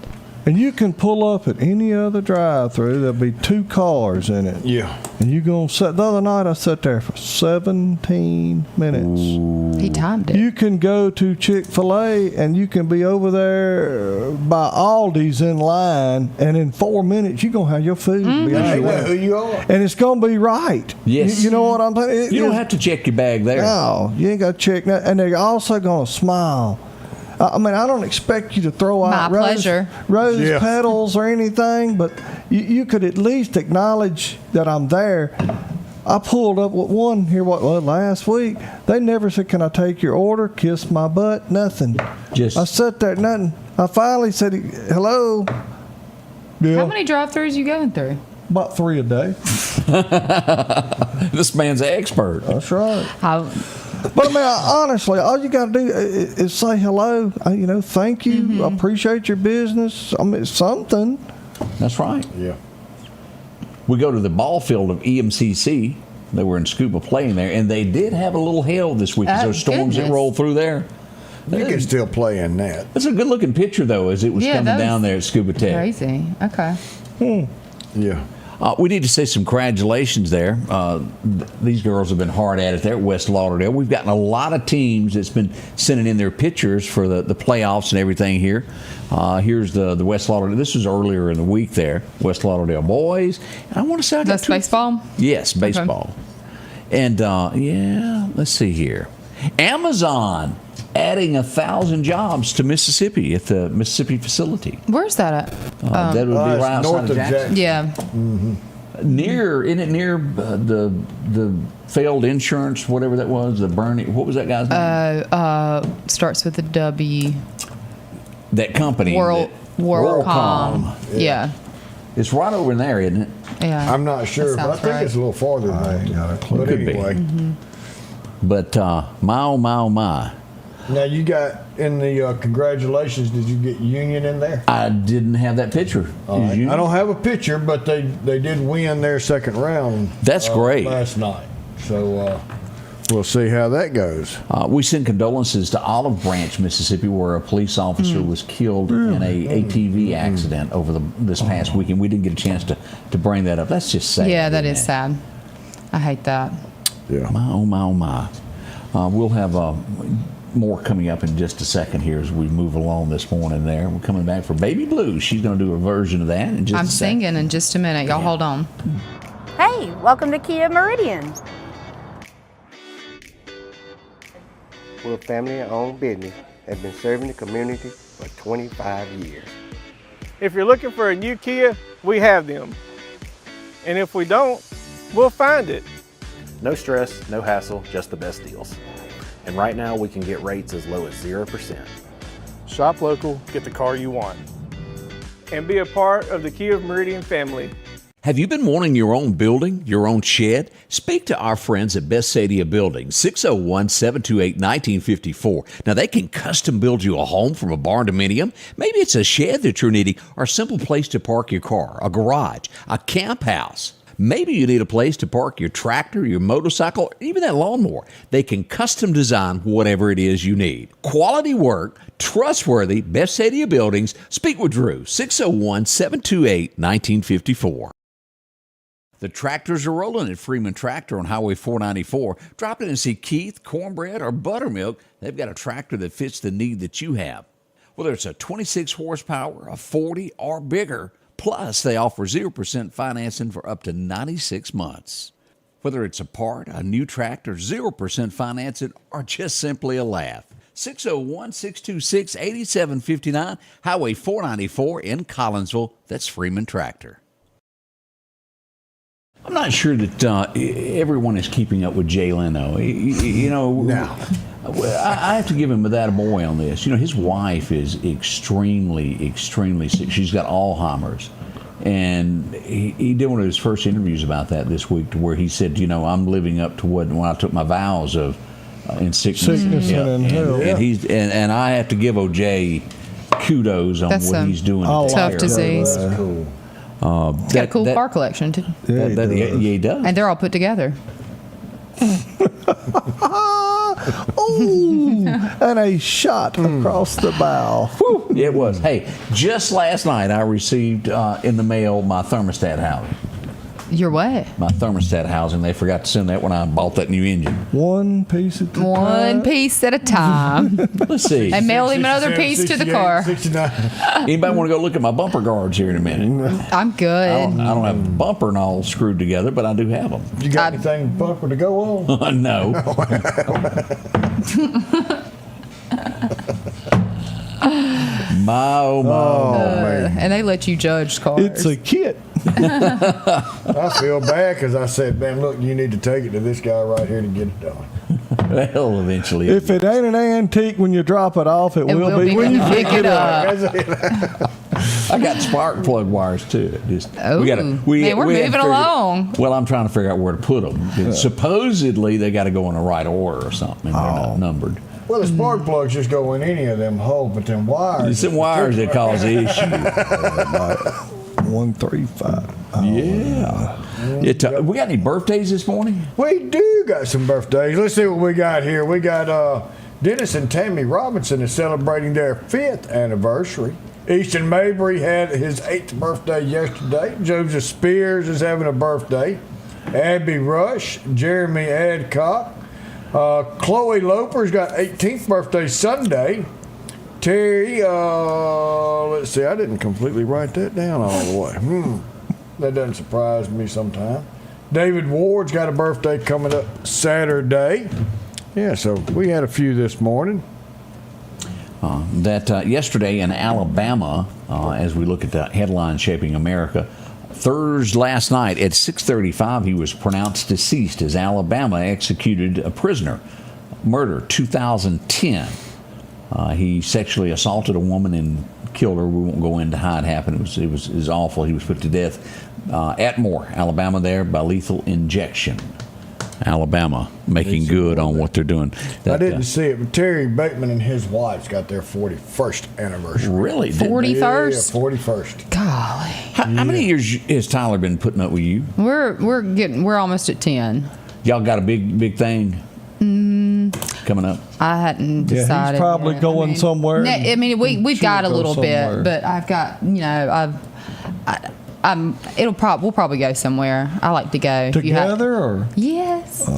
And you can pull up at any other drive-through. There'll be 2 cars in it. Yeah. And you're going to sit. The other night I sat there for 17 minutes. Ooh. He timed it. You can go to Chick-fil-A and you can be over there by Aldi's in line, and in 4 minutes you're going to have your food. Be Ain't that who you are? and it's going to be right. Yes. You know what I'm saying? You don't have to check your bag there. No, you ain't got to check that. And they're also going to smile. I mean, I don't expect you to throw out rose petals or anything, but you could at least acknowledge that I'm there. I pulled up with one here last week. They never said, "Can I take your order?" Kiss my butt, nothing. I sat there, nothing. I finally said, "Hello." Yeah. How many drive-thrus you going through? About 3 a day. This man's an expert. That's right. But I mean, honestly, all you got to do is say hello. Thank you. I appreciate your business. I mean, it's something. That's right. Yeah. We go to the ball field of EMCC. They were in scuba playing there, and they did have a little hail this week. Those storms that rolled through there. You can still play in that. That's a good-looking picture, though, as it was coming down there at Scuba Tech. Crazy. Okay. Yeah. We need to say some congratulations there. These girls have been hard at it there at West Lauderdale. We've gotten a lot of teams that's been sending in their pictures for the playoffs and everything here. Here's the West Lauderdale. This was earlier in the week there. West Lauderdale boys. And I want to say that's baseball? Yes, baseball. Okay. And, let's see here. Amazon adding 1,000 jobs to Mississippi at the Mississippi facility. Where's that at? That would be right outside of Jackson. Yeah. Isn't it near the failed insurance, whatever that was, the Bernie, what was that guy's name? Starts with a W. That company. WorldCom. Yeah. It's right over in there, isn't it? Yeah. I'm not sure, but I think it's a little farther than that. Got a clue. But anyway. But my, oh, my, oh, my. Now, you got, in the congratulations, did you get Union in there? I didn't have that picture. I don't have a picture, but they did win their second round. That's great. Last night. So we'll see how that goes. We send condolences to Olive Branch, Mississippi, where a police officer was killed in a ATV accident over this past weekend. We didn't get a chance to bring that up. That's just sad. Yeah, that is sad. I hate that. Yeah. My, oh, my, oh, my. We'll have more coming up in just a second here as we move along this morning there. We're coming back for Baby Blue. She's going to do a version of that in just a second. I'm singing in just a minute. Y'all hold on. Hey, welcome to Kia Meridian. We're a family-owned business that's been serving the community for 25 years. If you're looking for a new Kia, we have them. And if we don't, we'll find it. No stress, no hassle, just the best deals. And right now we can get rates as low as 0%. Shop local, get the car you want. And be a part of the Kia Meridian family. Have you been wanting your own building, your own shed? Speak to our friends at Best Sadia Building, 601-728-1954. Now, they can custom build you a home from a barn-dominium. Maybe it's a shed that you're needing or a simple place to park your car, a garage, a camp house. Maybe you need a place to park your tractor, your motorcycle, or even that lawnmower. They can custom design whatever it is you need. Quality work, trustworthy, Best Sadia Buildings. Speak with Drew, 601-728-1954. The tractors are rolling at Freeman Tractor on Highway 494. Drop in and see Keith, Cornbread, or Buttermilk. They've got a tractor that fits the need that you have. Whether it's a 26 horsepower, a 40, or bigger, plus they offer 0% financing for up to 96 months. Whether it's a part, a new tractor, 0% financing, or just simply a laugh. 601-626-8759, Highway 494 in Collinsville. That's Freeman Tractor. I'm not sure that everyone is keeping up with Jay Leno. No. I have to give him that a boy on this. His wife is extremely, extremely sick. She's got Alzheimer's. And he did one of his first interviews about that this week, to where he said, I'm living up to when I took my vows of in sickness and health. And I have to give OJ kudos on what he's doing. Tough disease. That's cool. He's got a cool car collection, too. Yeah, he does. And they're all put together. Ooh, and a shot across the bow. Whew, it was. Hey, just last night I received in the mail my thermostat housing. Your what? My thermostat housing. They forgot to send that when I bought that new engine. One piece at a time. One piece at a time. Let's see. And mail him another piece to the car. Anybody want to go look at my bumper guards here in a minute? I'm good. I don't have a bumper and all screwed together, but I do have them. You got anything bumper to go on? No. My. Man. And they let you judge cars. It's a kit. I feel bad because I said, man, look, you need to take it to this guy right here to get it done. Well, eventually. If it ain't an antique when you drop it off, it will be when you pick it up. I got spark plug wires too. Just Oh, we man, we're had to moving figure- along. Well, I'm trying to figure out where to put them. Supposedly they got to go in the right order or something. And they're not numbered. Well, the spark plugs just go in any of them holes, but them wires. It's the wires that cause the issue. 135. Yeah. We got any birthdays this morning? We do got some birthdays. Let's see what we got here. We got Dennis and Tammy Robinson is celebrating their 5th anniversary. Easton Mabry had his 8th birthday yesterday. Joseph Spears is having a birthday. Abby Rush, Jeremy Adcock. Chloe Loper's got 18th birthday Sunday. Terry, let's see, I didn't completely write that down all the way. That doesn't surprise me sometimes. David Ward's got a birthday coming up Saturday. Yeah, so we had a few this morning. Yesterday in Alabama, as we look at the headline shaping America, Thursday last night at 6:35, he was pronounced deceased as Alabama executed a prisoner. Murder, 2010. He sexually assaulted a woman and killed her. We won't go into how it happened. It was awful. He was put to death at Moore, Alabama, there by lethal injection. Alabama making good on what they're doing. I didn't see it, but Terry Bateman and his wife's got their 41st anniversary. Really? 41st? Yeah, 41st. Golly. How many years has Tyler been putting up with you? We're almost at 10. Y'all got a big thing coming up? I hadn't decided. Yeah, he's probably yet. going somewhere. I mean, we've got a little somewhere. bit, but I've got, we'll probably go somewhere. I like to go. Together or? Yes.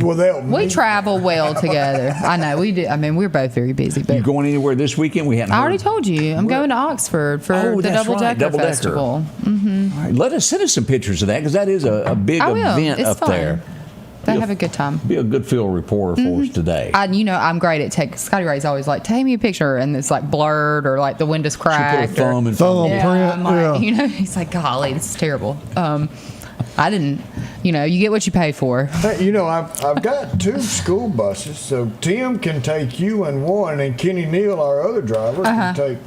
Well, we travel well together. I know we do. I mean, we're both very busy. But You going anywhere this weekend? We hadn't. I already told you. I'm going to Oxford for the that's Double right, Decker Festival. Mm-hmm. All right, send us some pictures of that because that is a big event It's up fun. there. They have a good time. Be a good field reporter for us today. I'm great at taking. Scotty Ray's always like, take me a picture, and it's like blurred or like the window's cracked. She put a thumb in front of it. I'm like, he's like, golly, this is terrible. I didn't. You get what you pay for. Hey, I've got 2 school buses, so Tim can take you in one, and Kenny Neal, our other driver, can take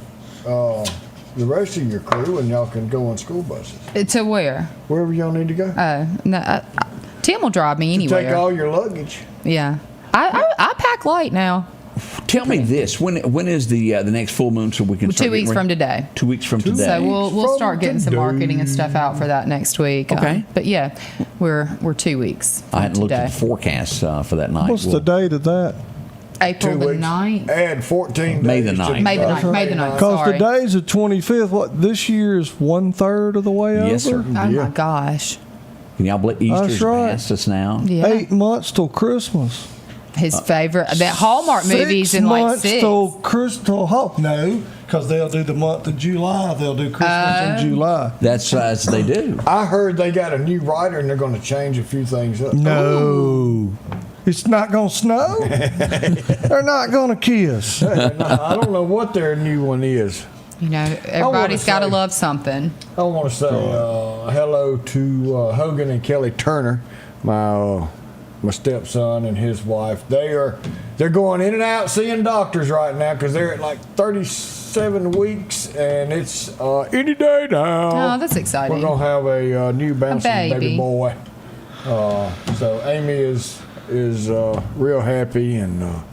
the rest of your crew, and y'all can go on school buses. To where? Wherever y'all need to go. No, Tim will drive me anywhere. Take all your luggage. Yeah, I pack light now. Tell me this: when is the next full moon so we can? 2 weeks from today. 2 weeks from today. So we'll start getting some marketing and stuff out for that next week. Okay. But yeah, we're 2 weeks. I hadn't looked at today. the forecast for that night. What's the date of that? April the 9th. Add 14 days. May the 9th. May the 9th. Because Sorry. today's the 25th. What, this year is 1/3 of the way over? Yes, sir. Oh my gosh. Can y'all believe Easter's That's right. past us now? Yeah. 8 months till Christmas. His favorite. That Hallmark movies in like 6 6. till Christmas. No, because they'll do the month of July. They'll do Christmas in July. That's as they do. I heard they got a new writer and they're going to change a few things up. No. It's not going to snow. They're not going to kiss. I don't know what their new one is. Everybody's got to love something. I want to say hello to Hogan and Kelly Turner, my stepson and his wife. They're going in and out seeing doctors right now because they're at like 37 weeks and it's any day now. Oh, that's exciting. We're gonna have a new bouncing baby boy. So Amy is real happy and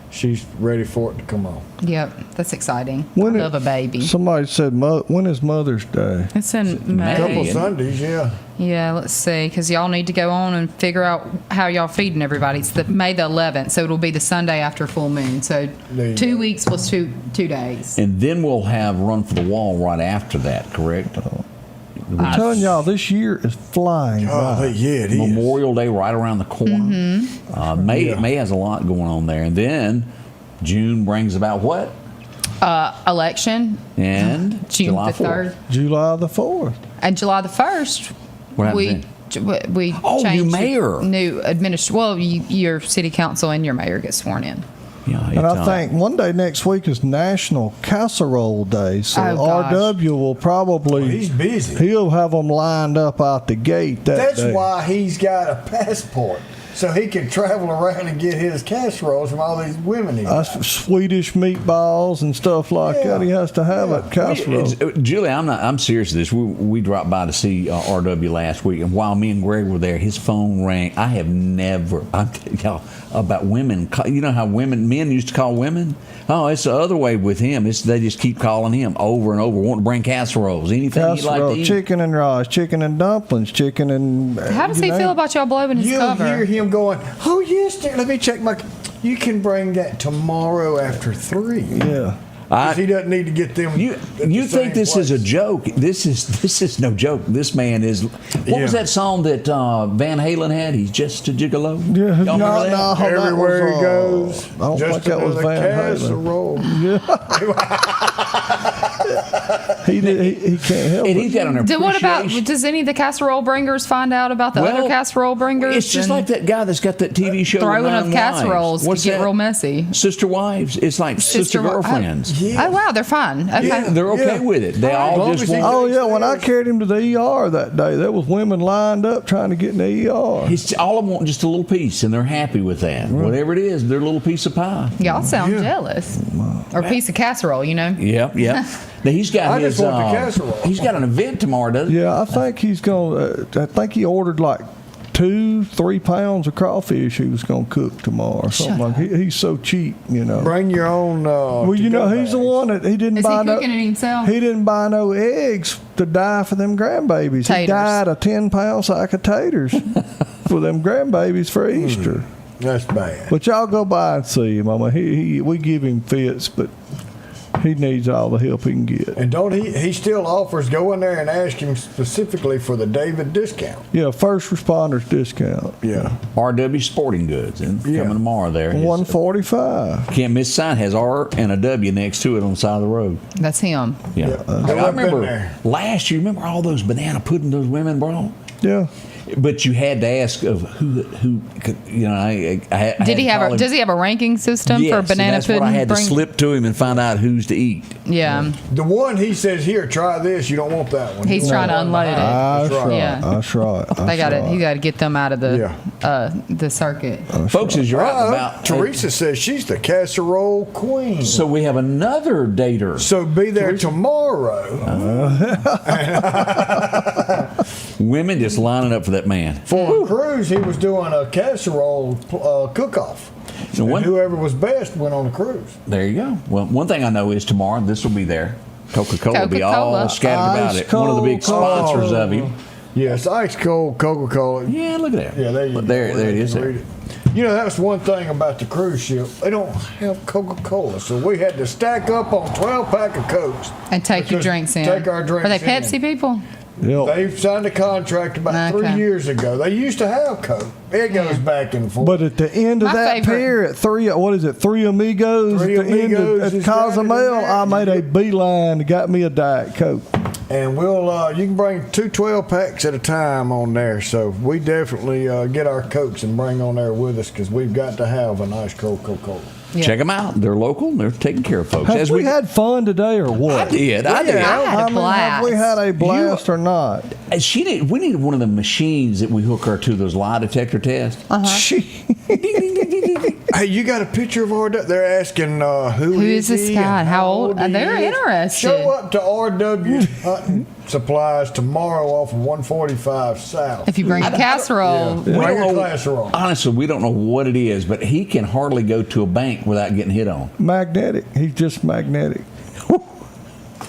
she's ready for it to come on. Yep, that's exciting. I love a baby. Somebody said, when is Mother's Day? It's in May. A couple Sundays, yeah. Yeah, let's see, because y'all need to go on and figure out how y'all feeding everybody. It's May the 11th, so it'll be the Sunday after full moon. So 2 weeks plus 2 days. And then we'll have Run for the Wall right after that, correct? I'm telling y'all, this year is flying by. Yeah, it is. Memorial Day right around the corner. Mm-hmm. May has a lot going on there. And then June brings about what? Election. And June July the 3rd. July the 4th. And July the 1st, What happens we new changed mayor. New your city council and your mayor get sworn in. Yeah, And I think one day next week is National Casserole Day, so Oh, gosh. RW will probably he's busy. He'll have them lined up out the gate that That's day. why he's got a passport. so he can travel around and get his casseroles from all these women. Swedish meatballs and stuff like that. He has to have it casserole. Julie, I'm serious with this. We dropped by to see RW last week, and while me and Greg were there, his phone rang. I have never. I'm telling y'all about women. You know how men used to call women? Oh, it's the other way with him. They just keep calling him over and over, wanting to bring casseroles, anything he'd like to eat. Chicken and rice, chicken and dumplings, chicken and. How does he feel about y'all blowing his cover? You'll hear him going, "Oh yes, dear, let me check my." You can bring that tomorrow after 3. Yeah. He doesn't need to get them. You think this is a joke? This is no joke. This man is. What was that song that Van Halen had? He's just a gigolo. Yeah, Y'all remember that? Everywhere he goes, I don't just think that was Van casserole. Yeah. he can't help it. He's got an appreciation. What about? Does any of the casserole bringers find out about the other casserole bringers? It's just like that guy that's got that TV show. Throwing of casseroles What's to get that? real messy. Sister wives. It's like sister girlfriends. Oh wow, they're fine. Okay. Yeah, they're okay with it. They all just want. Oh yeah, when I carried him to the ER that day, there was women lined up trying to get in the ER. All of them want just a little piece, and they're happy with that. Right. Whatever it is, their little piece of pie. Y'all sound jealous. Or a piece of casserole, you know. Yep. Now he's got I his. just want the casserole. He's got an event tomorrow, doesn't he? Yeah, I think he's going. I think he ordered like 2-3 pounds of crawfish he was going to cook tomorrow or something like that. He's so cheap, you know. Bring your own. Well, you know, he's the one that he didn't Is buy he cooking it himself? He didn't buy no eggs to die for them grandbabies. Taters. He died a 10-pound sack of taters for them grandbabies for Easter. That's bad. But y'all go by and see him. I mean, we give him fits, but he needs all the help he can get. And don't he still offers, go in there and ask him specifically for the David discount. Yeah, first responders discount. Yeah. RW Sporting Goods and coming tomorrow there. $145. Can't miss sign has R and a W next to it on the side of the road. That's him. Yeah. I remember last year, remember all those banana pudding those women brought? Yeah. But you had to ask of who you know. Does he have a ranking system for banana that's pudding? What I had to slip to him and find out who's to eat. Yeah. The one he says, here, try this. You don't want that one. He's trying to unload it. That's right. Yeah. That's right. They got it. He got to get them out of the circuit. Folks, as you're out and about, Teresa says she's the casserole queen. So we have another dater. So be there tomorrow. Women just lining up for that man. For a cruise, he was doing a casserole cook-off. So and whoever was best went on the cruise. There you go. Well, one thing I know is tomorrow this will be there. Coca-Cola will be all scattered about it. One of the big sponsors of him. Yes, ice cold Coca-Cola. Yeah, look at that. Yeah, there it is. You know, that's one thing about the cruise ship. They don't have Coca-Cola, so we had to stack up on 12-pack of Cokes. And take your drinks in. Take our drinks in. Are they Pepsi people? Yep. They signed a contract about 3 years ago. They used to have Coke. It goes back and forth. But at the end of that pier at Three Amigos? Three at the end Amigos of, at is Cozumel, I made a beeline and got me a Diet Coke. And you can bring 2 12-packs at a time on there. So we definitely get our Cokes and bring on there with us because we've got to have a nice cold Coca-Cola. Yeah. Check them out. They're local and they're taking care of folks. Have we had fun today or what? I did. I had a blast. Have we had a blast or not? We needed one of the machines that we hook her to those lie detector tests. Hey, you got a picture of RW? They're asking who is this guy? How old? And they're interested. Show up to RW Hunting Supplies tomorrow off of 145 South. If you bring a casserole. Bring a casserole. Honestly, we don't know what it is, but he can hardly go to a bank without getting hit on. Magnetic. He's just magnetic.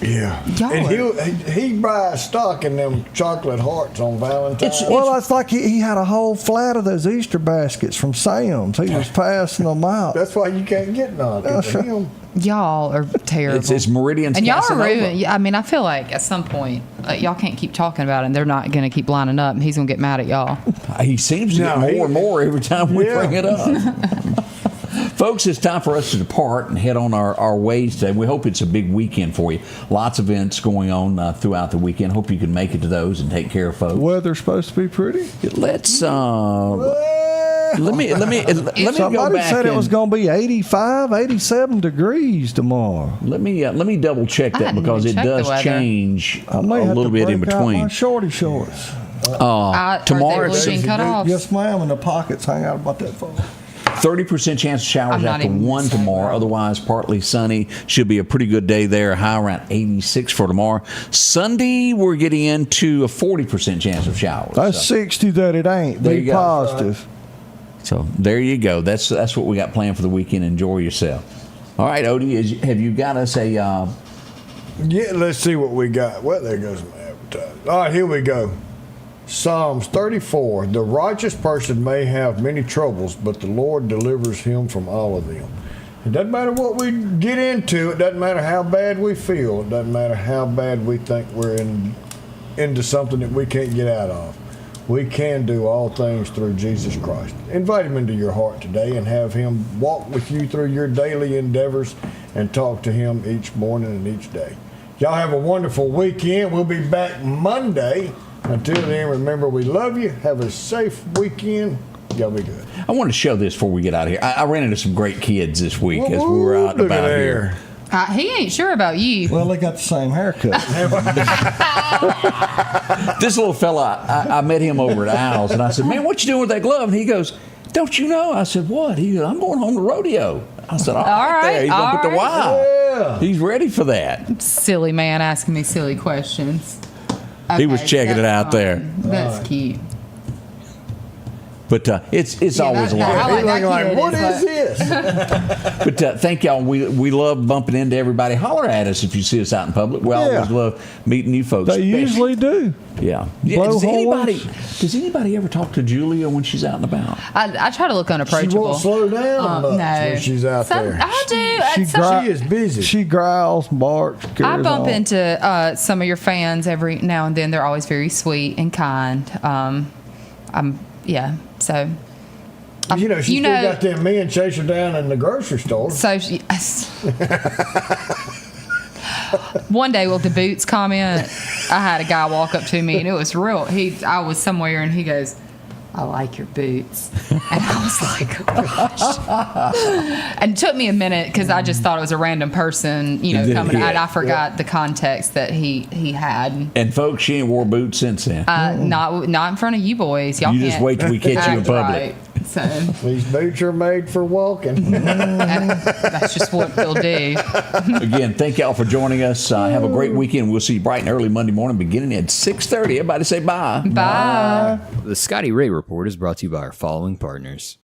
Yeah. And he buys stock in them chocolate hearts on Valentine's. It's like he had a whole flat of those Easter baskets from Sam's. He was passing them out. That's why you can't get none. Y'all are terrible. It's Meridian's and y'all are Casanova. ruined. I mean, I feel like at some point y'all can't keep talking about it, and they're not going to keep lining up, and he's going to get mad at y'all. He seems to get more and more every time we bring it up. Folks, it's time for us to depart and head on our ways today. We hope it's a big weekend for you. Lots of events going on throughout the weekend. Hope you can make it to those and take care of folks. Weather's supposed to be pretty. Let's let me go Somebody back. said it was going to be 85, 87 degrees tomorrow. Let me double check that because it does change a little bit in between. My shorty shorts. Tomorrow, Are they being cut off? Yes, ma'am. And the pockets hang out about that far. 30% chance of showers I'm not after even 1 saying tomorrow. that. Otherwise, partly sunny. Should be a pretty good day there. High around 86 for tomorrow. Sunday, we're getting into a 40% chance of showers. That's 60 that it ain't. There Be you go. positive. So there you go. That's what we got planned for the weekend. Enjoy yourself. All right, Odie, have you got us a... Yeah, let's see what we got. Well, there goes my advertising. All right, here we go. Psalms 34. The righteous person may have many troubles, but the Lord delivers him from all of them. It doesn't matter what we get into. It doesn't matter how bad we feel. It doesn't matter how bad we think we're into something that we can't get out of. We can do all things through Jesus Christ. Invite him into your heart today and have him walk with you through your daily endeavors and talk to him each morning and each day. Y'all have a wonderful weekend. We'll be back Monday. Until then, remember, we love you. Have a safe weekend. Y'all be good. I want to show this before we get out of here. I ran into some great kids this week as we were out and Look at about there. here. He ain't sure about you. Well, they got the same haircut. This little fella, I met him over at Al's, and I said, "Man, what you doing with that glove?" And he goes, "Don't you know?" I said, "What?" He goes, "I'm going home to rodeo." I said, all right, there. He's going to put the Y. Yeah. He's ready for that. Silly man asking me silly questions. He was Okay, checking it that's out there. fine. That's cute. But it's always a lot. I like that Like, kid, what is is this? But thank y'all. We love bumping into everybody. Holler at us if you see us out in public. We always love meeting new folks. They usually do. Yeah. Blow Does horns. anybody ever talk to Julia when she's out and about? I try to look She unapproachable. won't slow down much no. when she's out there. I do. She is busy. She growls, barks, I carries bump on. into some of your fans every now and then. They're always very sweet and kind. So. You know, she still got them men chase her down in the grocery store. So she. One day with the boots comment, I had a guy walk up to me and it was real. I was somewhere and he goes, "I like your boots," and I was like, "Gosh!" And it took me a minute because I just thought it was a random person, coming out. I forgot the context that he had. And folks, she ain't wore boots since then. Not in front of you boys. Y'all You can't just wait till we catch you in act public. right. So These boots are made for walking. that's just what they'll do. Again, thank y'all for joining us. Have a great weekend. We'll see you bright and early Monday morning beginning at 6:30. Everybody say bye. Bye. The Scotty Ray Report is brought to you by our following partners.